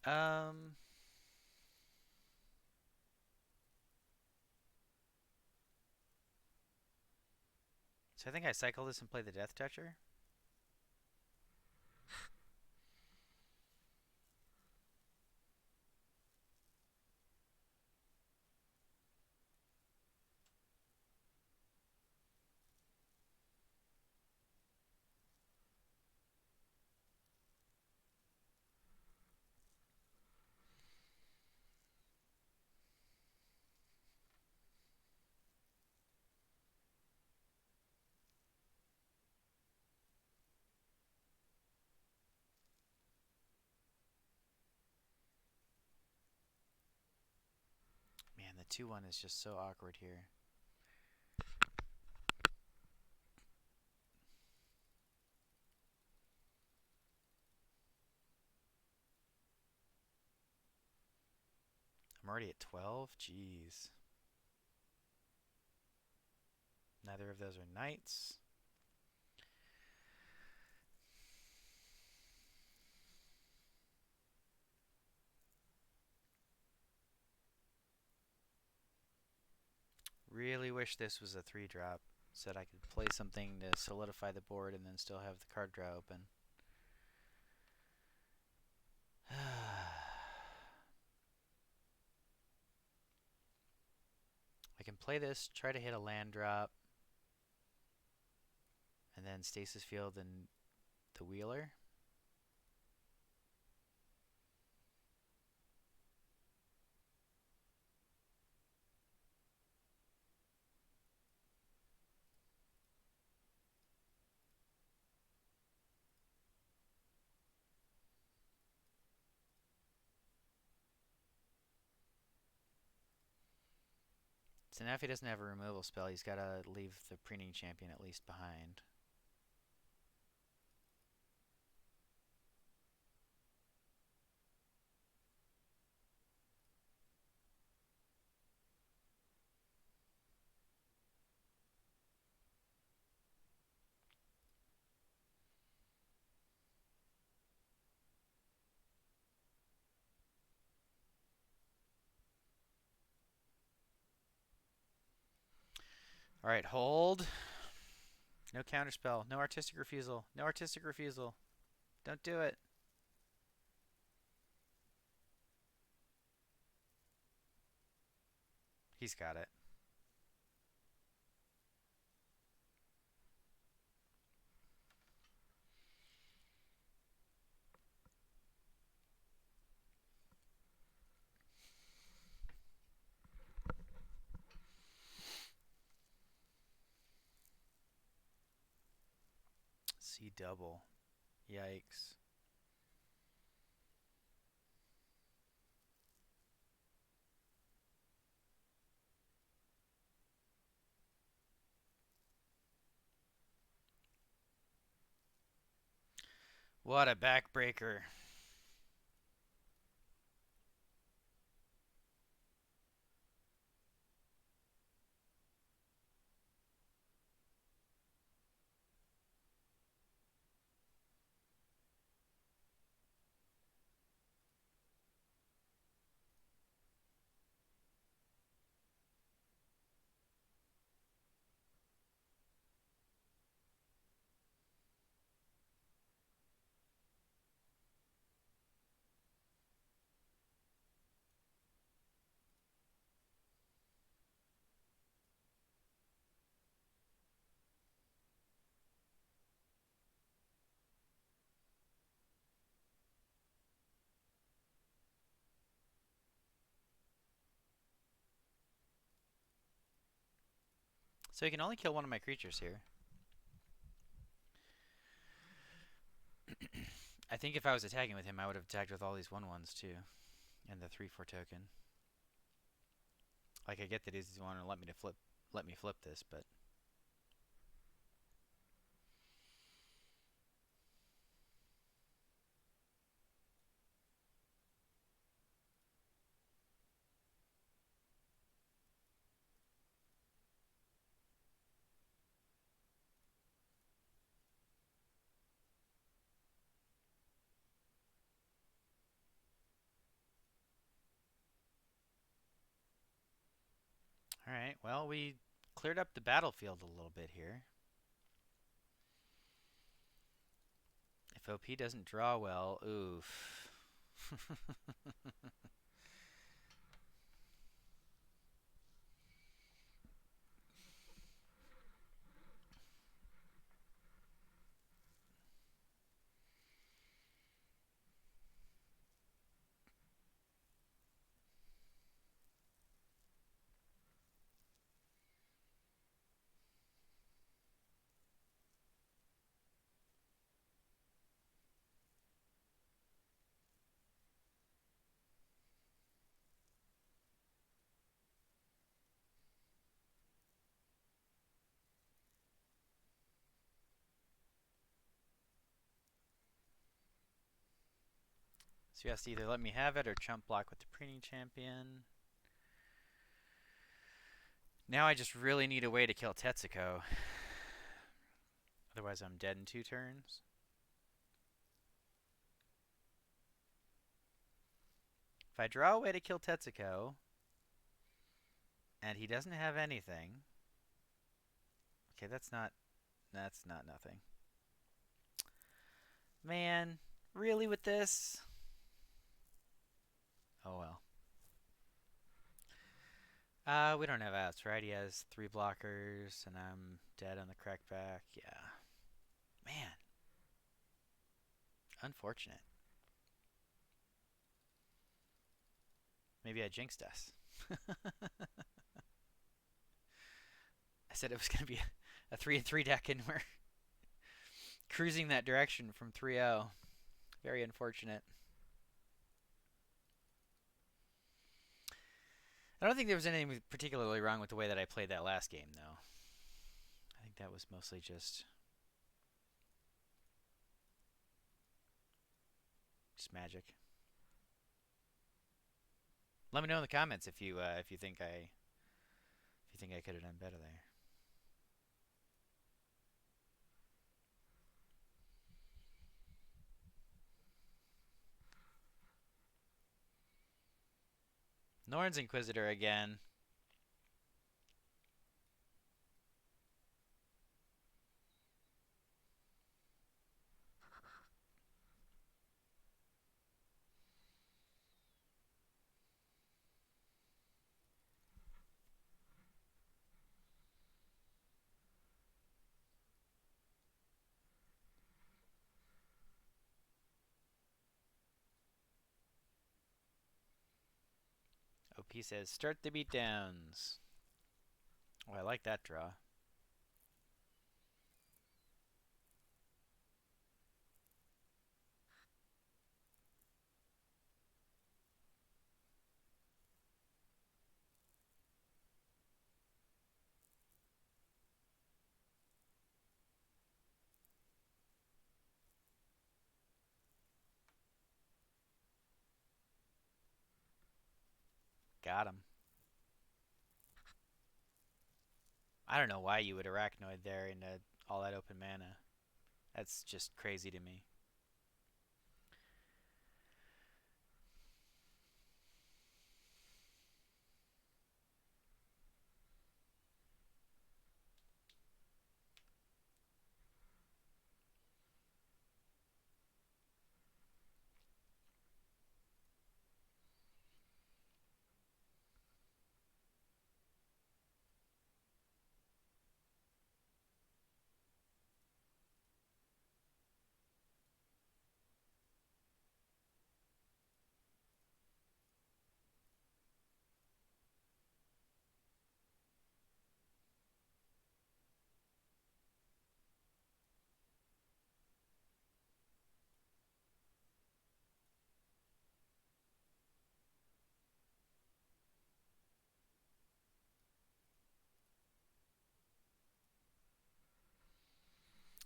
Um, so I think I cycle this and play the Death Toucher. Man, the 2/1 is just so awkward here. I'm already at 12. Jeez. Neither of those are knights. Really wish this was a 3-drop so that I could play something to solidify the board and then still have the card draw open. I can play this, try to hit a land drop. then Stasis Field and the Wheeler. So now if he doesn't have a removal spell, he's got to leave the Preening Champion at least behind. All right, hold. No counterspell. No artistic refusal. No artistic refusal. Don't do it. He's got it. C double. Yikes. What a backbreaker. So he can only kill one of my creatures here. I think if I was attacking with him, I would have attacked with all these 1/1s too. And the 3/4 token. Like, I get that he's wanting to let me flip this, but all right. Well, we cleared up the battlefield a little bit here. If OP doesn't draw well, oof. So he has to either let me have it or chump block with the Preening Champion. Now I just really need a way to kill Tetsuko. Otherwise I'm dead in 2 turns. If I draw a way to kill Tetsuko, and he doesn't have anything... Okay, that's not nothing. Man, really with this? Oh well. We don't have outs, right? He has 3 blockers, and I'm dead on the crackback. Yeah. Unfortunate. Maybe I jinxed us. I said it was going to be a 3 and 3 deck, and we're cruising that direction from 3-0. Very unfortunate. I don't think there was anything particularly wrong with the way that I played that last game, though. I think that was mostly just magic. Let me know in the comments if you think I could have done better there. Norn's Inquisitor again. OP says, start the beatdowns. Oh, I like that draw. Got him. I don't know why you would Arachnoid there in all that open mana. That's just crazy to me.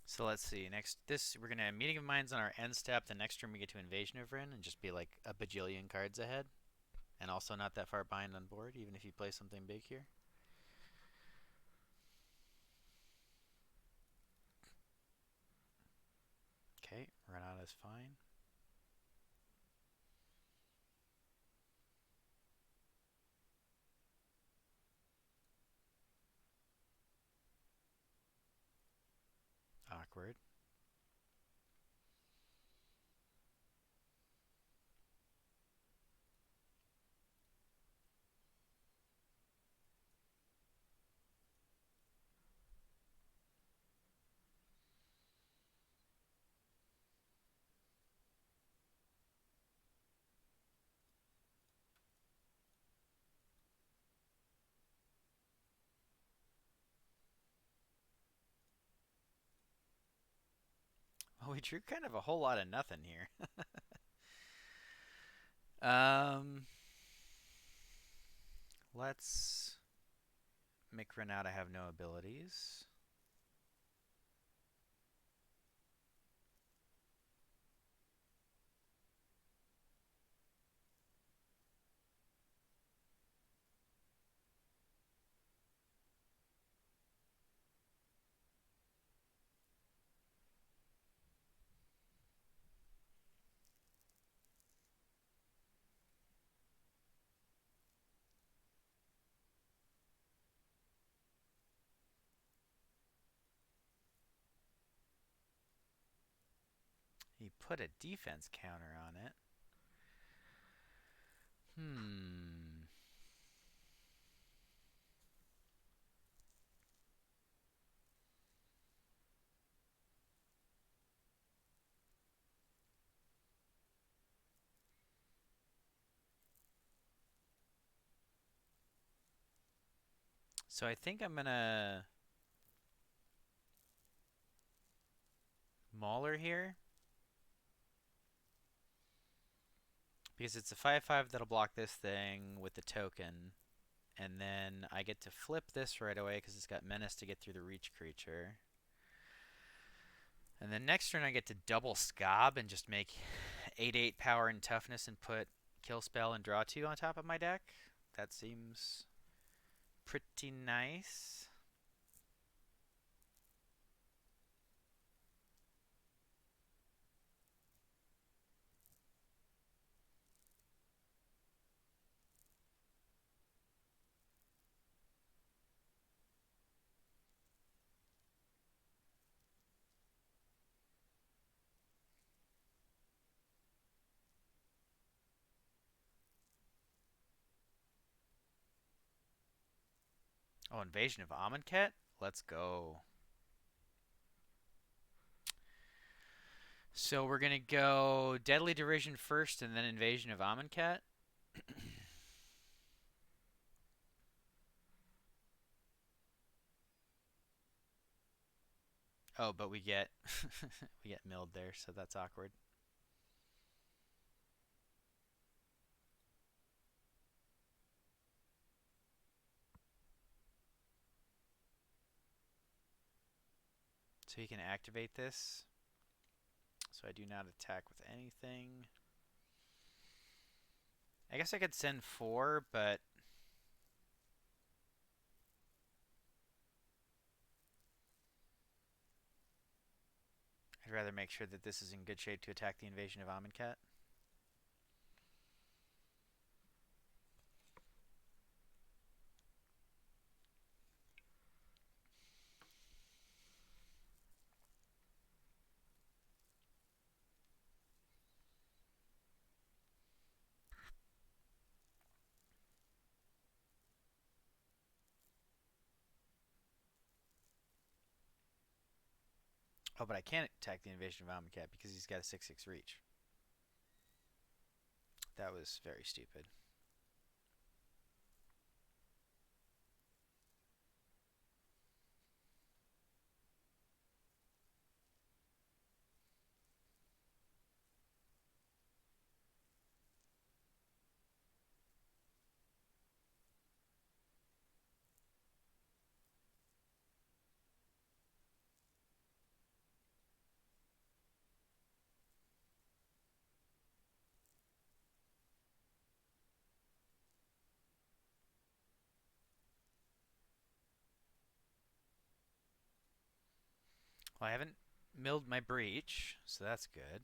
So let's see. Next, we're gonna have Meeting of Minds on our end step. The next turn we get to Invasion of Rin and just be like a bajillion cards ahead, and also not that far behind on board, even if you play something big here. Okay, run out is fine. Awkward. Well, we drew kind of a whole lot of nothing here. um, let's make Renata have no abilities. He put a defense counter on it. Hmm. So I think I'm gonna Mauler here because it's a 5/5 that'll block this thing with the token, and then I get to flip this right away because it's got menace to get through the reach creature. And then next turn I get to double Skaab and just make 8/8 power and toughness and put kill spell and draw 2 on top of my deck. That seems pretty nice. Oh, Invasion of Amonkhet? Let's go. So we're going to go Deadly Derision first and then Invasion of Amonkhet. Oh, but we get we get milled there, so that's awkward. So he can activate this. So I do not attack with anything. I guess I could send 4, but I'd rather make sure that this is in good shape to attack the Invasion of Amonkhet. Oh, but I can't attack the Invasion of Amonkhet because he's got a 6/6 reach. That was very stupid. Well, I haven't milled my breach, so that's good.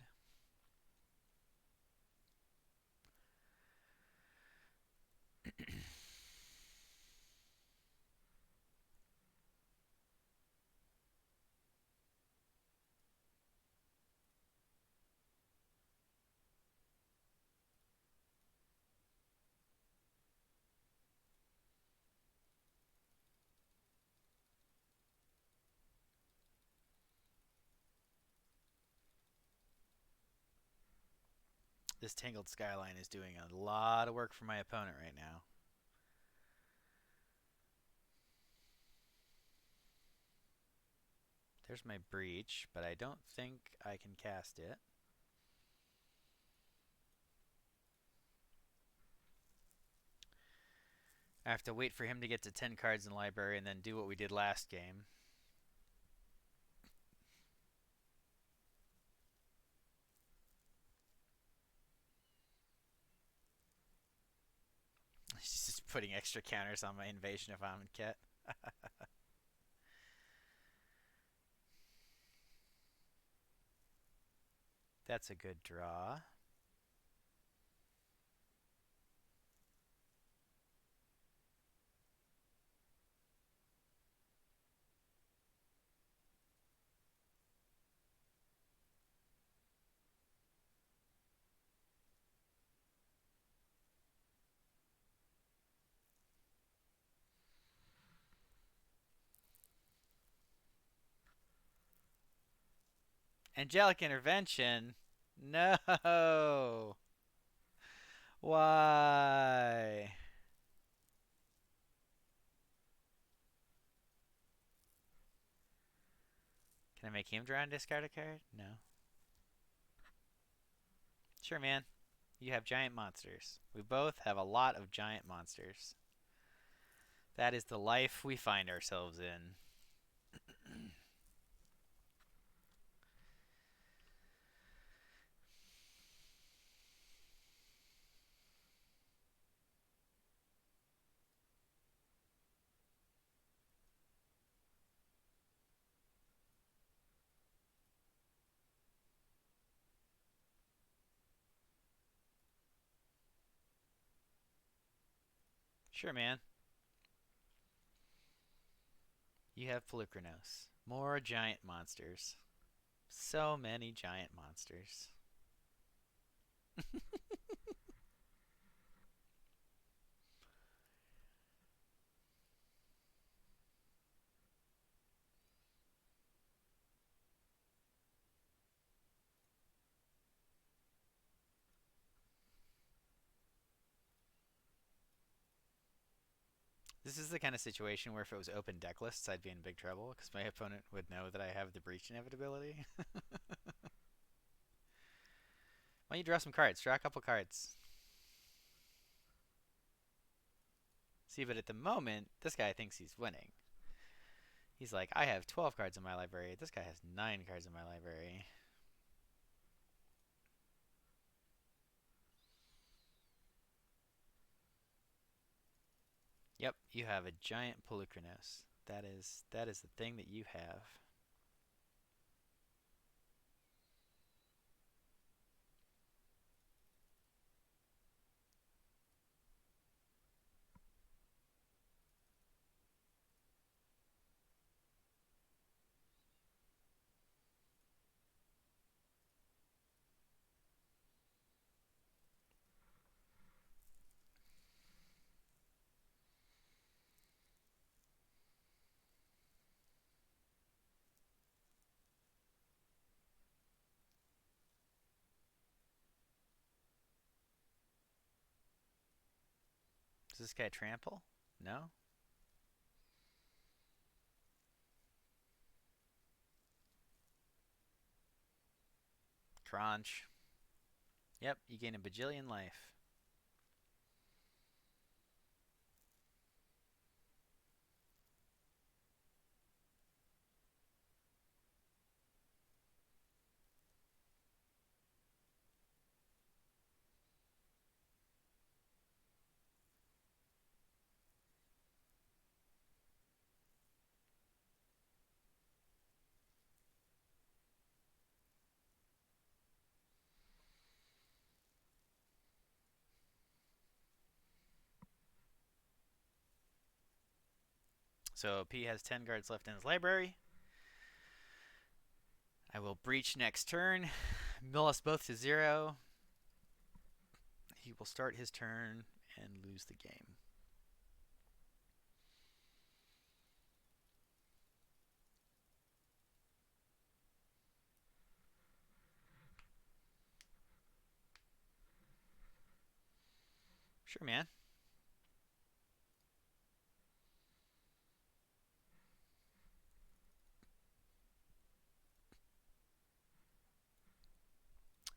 This Tangled Skyline is doing a lot of work for my opponent right now. There's my breach, but I don't think I can cast it. I have to wait for him to get to 10 cards in the library and then do what we did last game. He's just putting extra counters on my Invasion of Amonkhet. That's a good draw. Angelic Intervention? No! Why? Can I make him draw and discard a card? No. Sure, man. You have giant monsters. We both have a lot of giant monsters. That is the life we find ourselves in. Sure, man. You have Polychronos. More giant monsters. So many giant monsters. This is the kind of situation where if it was open deck lists, I'd be in big trouble because my opponent would know that I have the breach inevitability. Why don't you draw some cards? Draw a couple cards. See, but at the moment, this guy thinks he's winning. He's like, I have 12 cards in my library. This guy has 9 cards in my library. Yep, you have a giant Polychronos. That is the thing that you have. Does this guy trample? No? Crunch. Yep, you gain a bajillion life. So P has 10 cards left in his library. I will breach next turn. Mill us both to 0. He will start his turn and lose the game. Sure, man.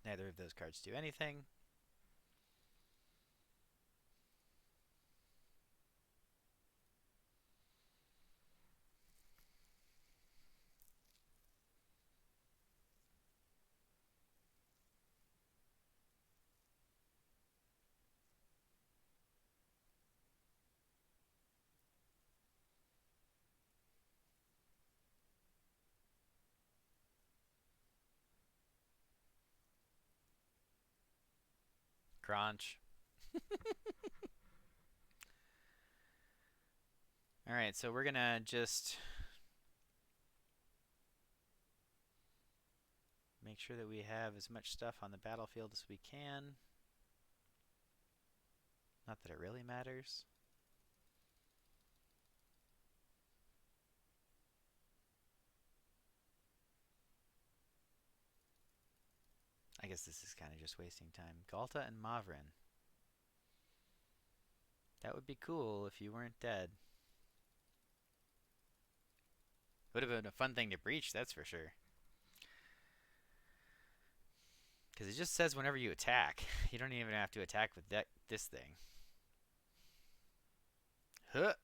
Neither of those cards do anything. Crunch. Alright, so we're gonna just make sure that we have as much stuff on the battlefield as we can. Not that it really matters. I guess this is kind of just wasting time. Galta and Mavrin. That would be cool if you weren't dead. Would have been a fun thing to breach, that's for sure. Because it just says whenever you attack. You don't even have to attack with this thing. Huh.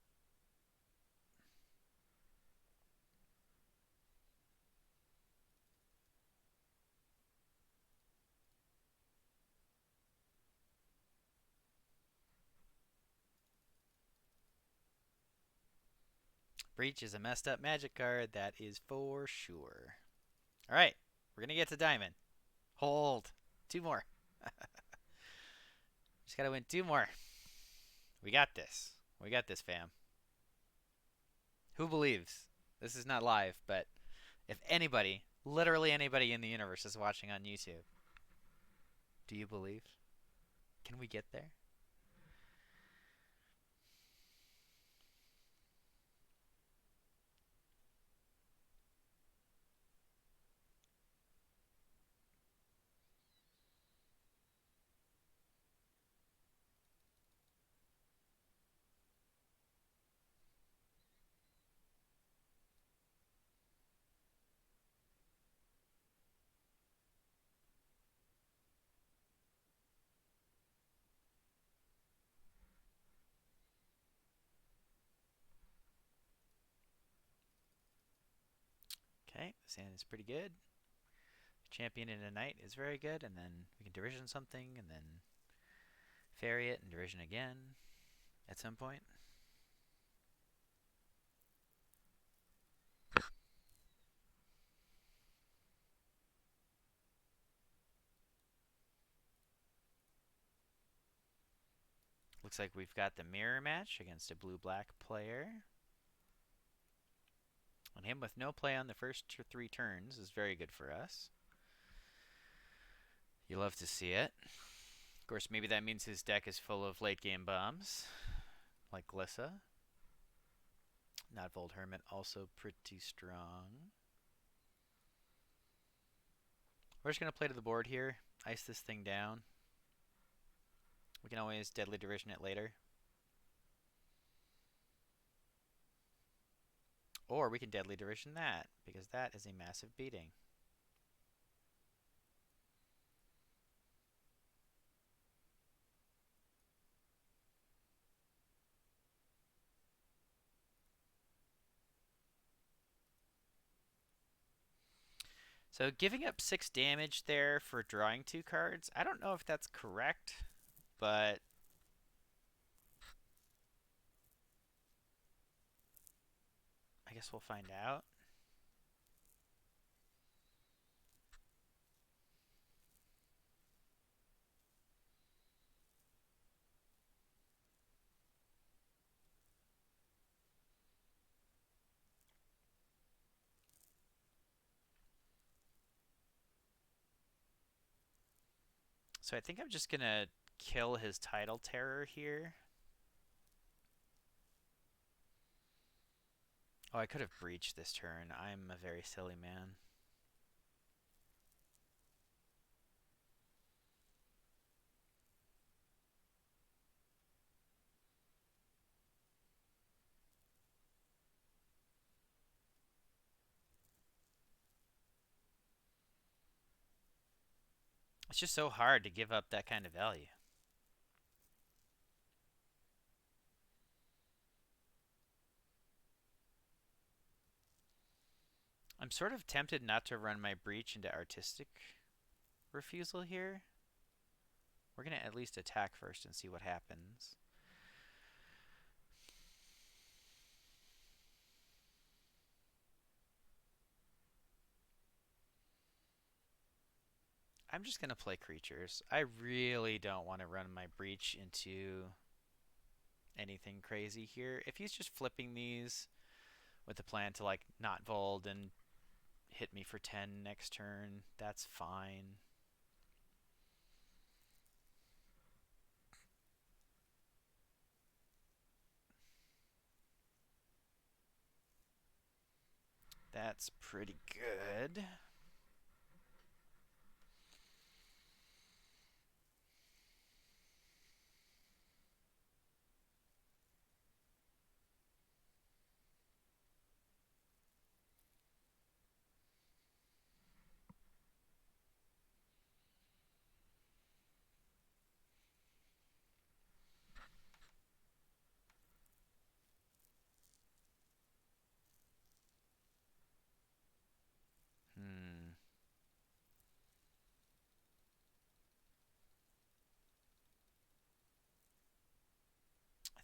Breach is a messed up magic card, that is for sure. Alright, we're going to get to Diamond. Hold. Two more. Just got to win two more. We got this. We got this, fam. Who believes? This is not live, but if anybody, literally anybody in the universe is watching on YouTube, do you believe? Can we get there? Okay, this hand is pretty good. Champion in a knight is very good, and then we can derision something, and then fairy it and derision again at some point. Looks like we've got the mirror match against a blue-black player. And him with no play on the first three turns is very good for us. You love to see it. Of course, maybe that means his deck is full of late-game bombs, like Glissa. Not Hermit, also pretty strong. We're just going to play to the board here, ice this thing down. We can always Deadly Derision it later. Or we can Deadly Derision that, because that is a massive beating. So giving up 6 damage there for drawing 2 cards, I don't know if that's correct, but I guess we'll find out. So I think I'm just going to kill his Tidal Terror here. Oh, I could have breached this turn. I'm a very silly man. It's just so hard to give up that kind of value. I'm sort of tempted not to run my breach into artistic refusal here. We're going to at least attack first and see what happens. I'm just going to play creatures. I really don't want to run my breach into anything crazy here. If he's just flipping these with the plan to like not Vold and hit me for 10 next turn, that's fine. That's pretty good.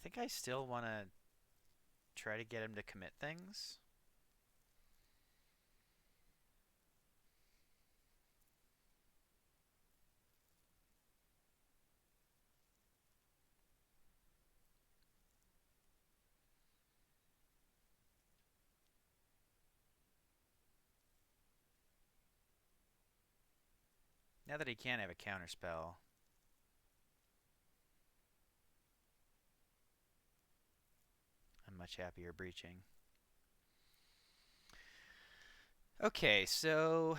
think I still want to try to get him to commit things. Now that he can't have a counterspell, I'm much happier breaching. Okay, so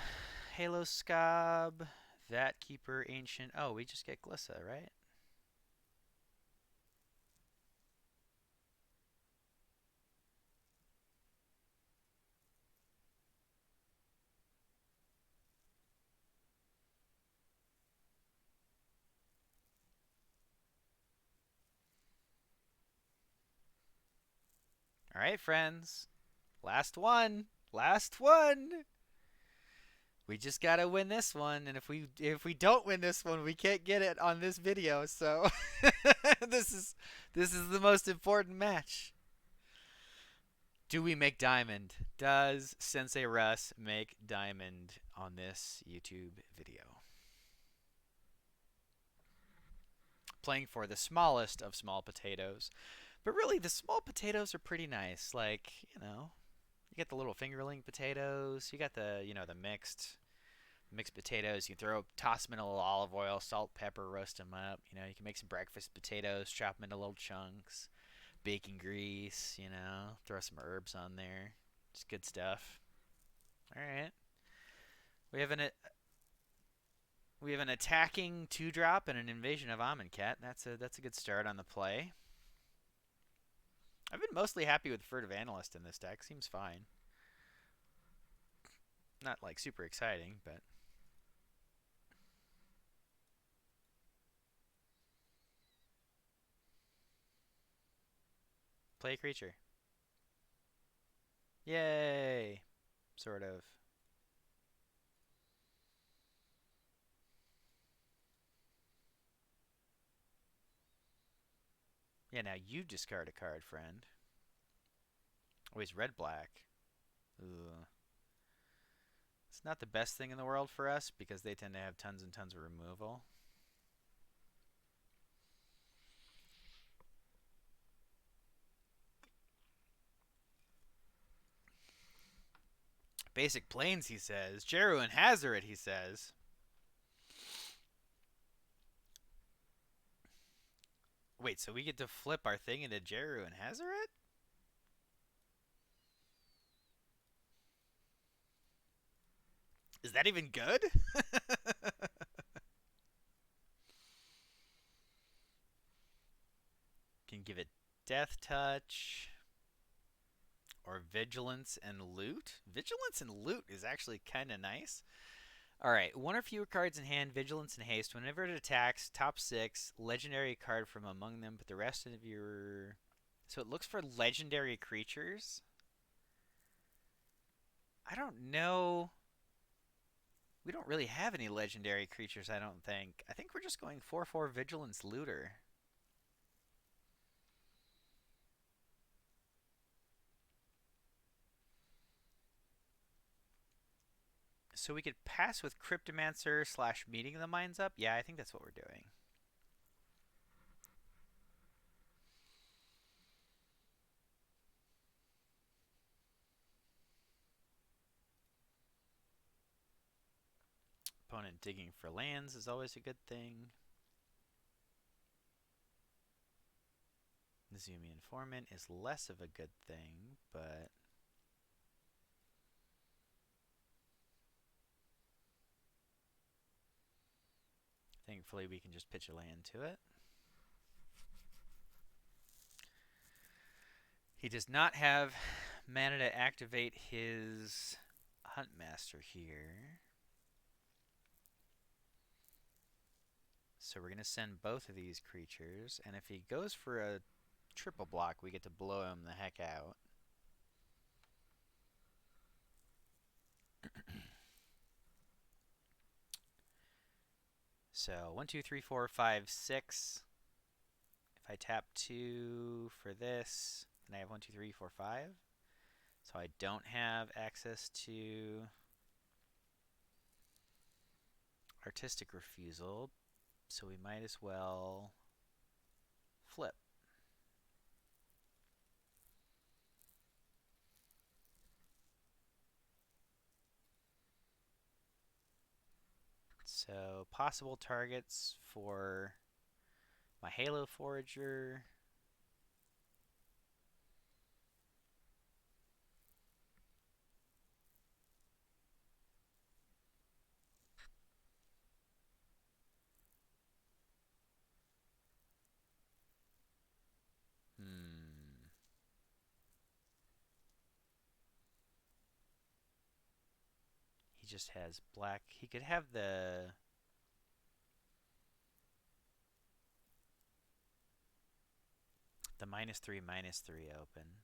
Halo Skaab, Vat Keeper, Ancient. Oh, we just get Glissa, right? All right, friends. Last one. Last one. We just gotta win this one, and if we don't win this one, we can't get it on this video. So this is this is the most important match. Do we make diamond? Does Sensei Russ make diamond on this YouTube video? Playing for the smallest of small potatoes. But really, the small potatoes are pretty nice. Like, you get the little fingerling potatoes. You got the mixed potatoes. You toss them in a little olive oil, salt, pepper, roast them up. You can make some breakfast potatoes, chop them into little chunks, bacon grease. Throw some herbs on there. Just good stuff. All right, we have an attacking 2-drop and an invasion of Amonkhet. That's a good start on the play. I've been mostly happy with Furtive Analyst in this deck. Seems fine. Not like super exciting, but play a creature. Yay! Sort of. Yeah, now you discard a card, friend. Oh, he's red-black. Ugh. It's not the best thing in the world for us because they tend to have tons and tons of removal. Basic Plains, he says. Jeru and Hazoret, he says. Wait, so we get to flip our thing into Jeru and Hazoret? Is that even good? Can give it Death Touch or Vigilance and Loot. Vigilance and Loot is actually kind of nice. Alright, one or fewer cards in hand, Vigilance and Haste. Whenever it attacks, top 6, legendary card from among them, but the rest of your... So it looks for legendary creatures? I don't know. We don't really have any legendary creatures, I don't think. I think we're just going 4/4 Vigilance Looter. So we could pass with Cryptomancer / Meeting the Minds up? Yeah, I think that's what we're doing. Opponent digging for lands is always a good thing. Zumi Informant is less of a good thing, but... Thankfully, we can just pitch a land to it. He does not have mana to activate his Huntmaster here. So we're going to send both of these creatures, and if he goes for a triple block, we get to blow him the heck out. So 1, 2, 3, 4, 5, 6. If I tap 2 for this, then I have 1, 2, 3, 4, 5. So I don't have access to artistic refusal, so we might as well flip. So possible targets for my Halo Forager. Hmm. He just has black. He could have the -3/-3 open.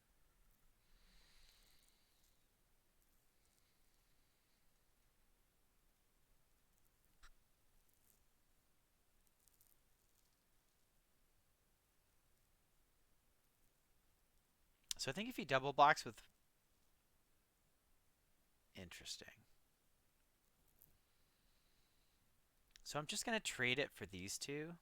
So I think if he double blocks with interesting. So I'm just going to trade it for these two.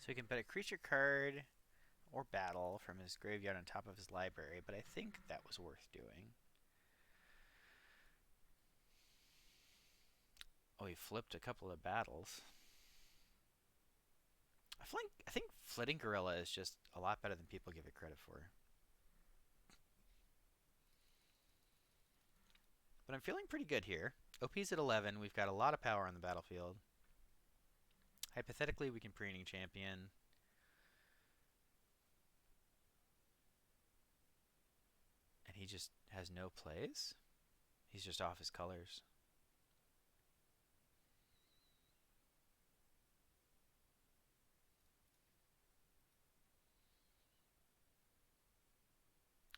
So he can put a creature card or battle from his graveyard on top of his library, but I think that was worth doing. Oh, he flipped a couple of battles. I think Flitting Gorilla is just a lot better than people give it credit for. But I'm feeling pretty good here. OP's at 11. We've got a lot of power on the battlefield. Hypothetically, we can Preening Champion. And he just has no plays? He's just off his colors.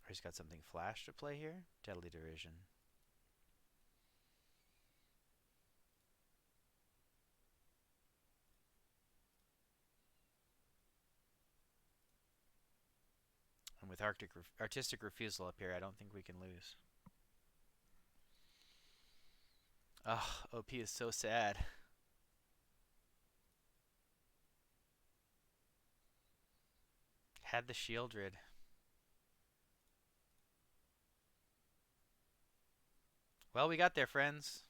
Or he's got something flash to play here? Deadly Derision. And with Artistic Refusal up here, I don't think we can lose. Ugh, OP is so sad. Had the Shieldred. Well, we got there, friends.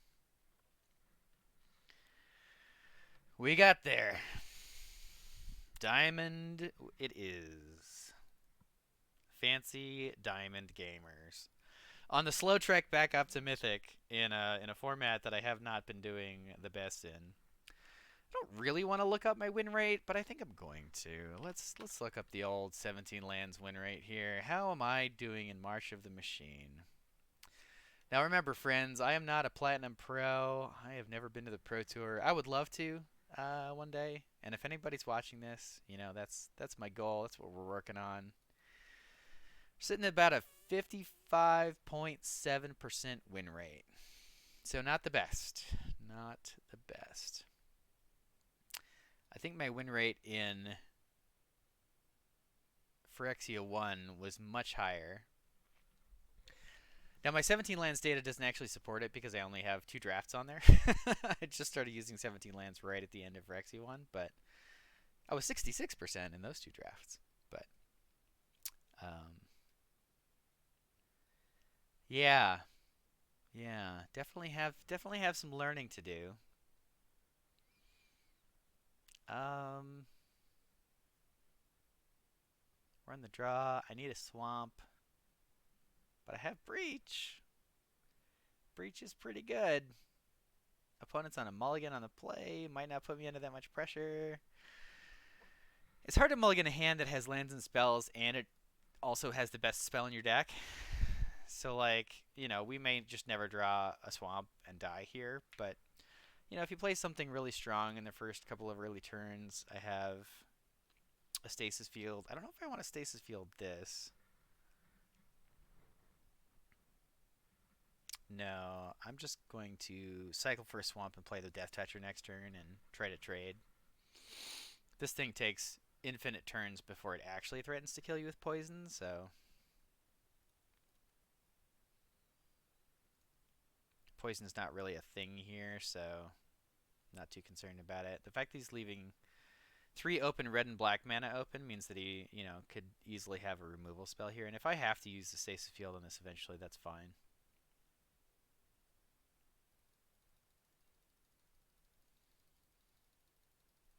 We got there. Diamond it is. Fancy Diamond Gamers. On the slow trek back up to Mythic in a format that I have not been doing the best in. I don't really want to look up my win rate, but I think I'm going to. Let's look up the old 17 lands win rate here. How am I doing in March of the Machine? Now remember, friends, I am not a Platinum Pro. I have never been to the Pro Tour. I would love to one day. And if anybody's watching this, you know, that's my goal. That's what we're working on. We're sitting at about a 55.7% win rate. So not the best. Not the best. I think my win rate in Phyrexia 1 was much higher. Now, my 17 lands data doesn't actually support it because I only have 2 drafts on there. I just started using 17 lands right at the end of Phyrexia 1, but I was 66% in those two drafts. But um, yeah, yeah, definitely have some learning to do. Um, we're on the draw. I need a swamp, but I have breach. Breach is pretty good. Opponent's on a mulligan on the play. Might not put me under that much pressure. It's hard to mulligan a hand that has lands and spells, and it also has the best spell in your deck. So, like, we may just never draw a swamp and die here, but, if you play something really strong in the first couple of early turns, I have a stasis field. I don't know if I want to stasis field this. No, I'm just going to cycle for a swamp and play the Death Toucher next turn and try to trade. This thing takes infinite turns before it actually threatens to kill you with poison, so poison's not really a thing here, so not too concerned about it. The fact that he's leaving 3 open red and black mana open means that he, could easily have a removal spell here, and if I have to use the stasis field on this eventually, that's fine.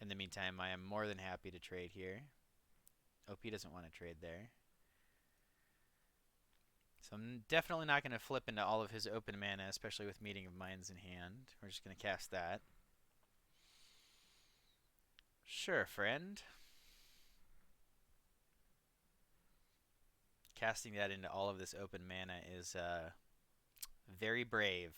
In the meantime, I am more than happy to trade here. OP doesn't want to trade there. So I'm definitely not going to flip into all of his open mana, especially with Meeting of Minds in hand. We're just going to cast that. Sure, friend. Casting that into all of this open mana is very brave.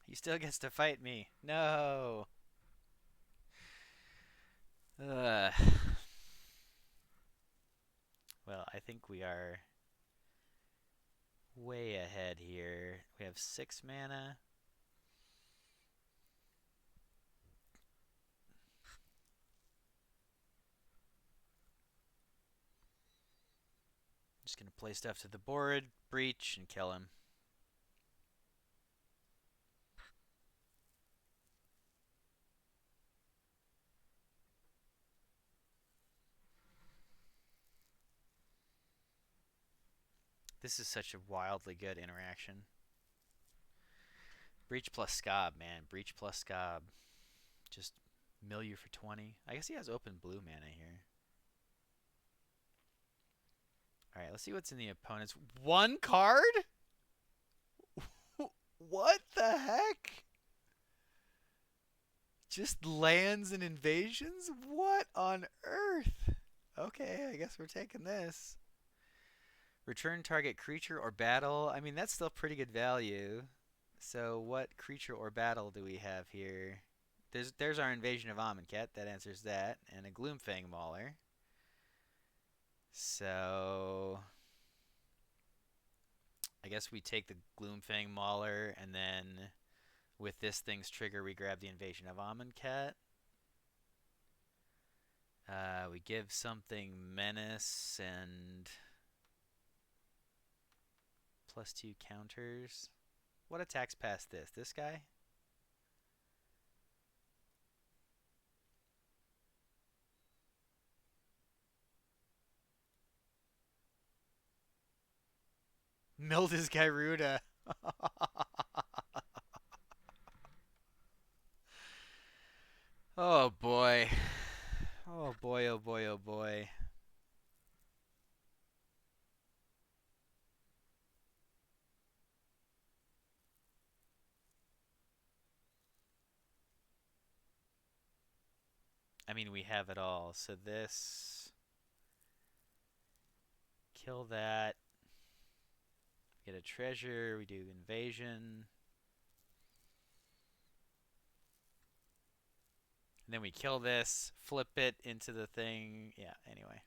He still gets to fight me. No. Ugh. Well, I think we are way ahead here. We have 6 mana. Just going to play stuff to the board, breach, and kill him. This is such a wildly good interaction. Breach plus Skaab, man. Breach plus Skaab. Just mill you for 20. I guess he has open blue mana here. Alright, let's see what's in the opponent's. 1 card? What the heck? Just lands and invasions? What on earth? Okay, I guess we're taking this. Return target creature or battle. I mean, that's still pretty good value. So what creature or battle do we have here? There's our Invasion of Amonkhet. That answers that. And a Gloomfang Mauler. So I guess we take the Gloomfang Mauler, and then with this thing's trigger, we grab the Invasion of Amonkhet. We give something Menace and +2 counters. What attacks past this? This guy? Mildis Gyruda. Oh boy. Oh boy, oh boy, oh boy. I mean, we have it all. So this. Kill that. Get a treasure. We do invasion. And then we kill this, flip it into the thing. Yeah, anyway.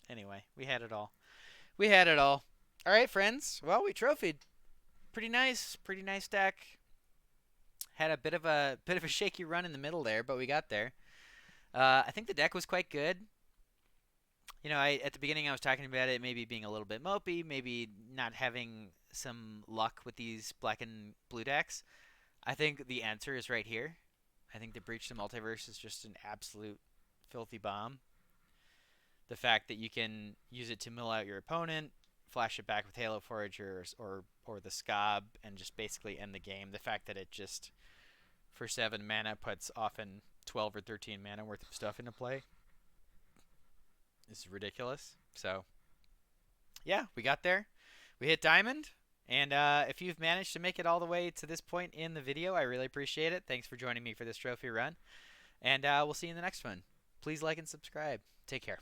Anyway, we had it all. We had it all. All right, friends. Well, we trophied. Pretty nice deck. Had a bit of a shaky run in the middle there, but we got there. I think the deck was quite good. You know, at the beginning I was talking about it maybe being a little bit mopey, maybe not having some luck with these black and blue decks. I think the answer is right here. I think the Breach the Multiverse is just an absolute filthy bomb. The fact that you can use it to mill out your opponent, flash it back with Halo Forager or the Skaab, and just basically end the game. The fact that it just, for 7 mana, puts often 12 or 13 mana worth of stuff into play is ridiculous. So, yeah, we got there. We hit Diamond. And if you've managed to make it all the way to this point in the video, I really appreciate it. Thanks for joining me for this trophy run. And we'll see you in the next one. Please like and subscribe. Take care.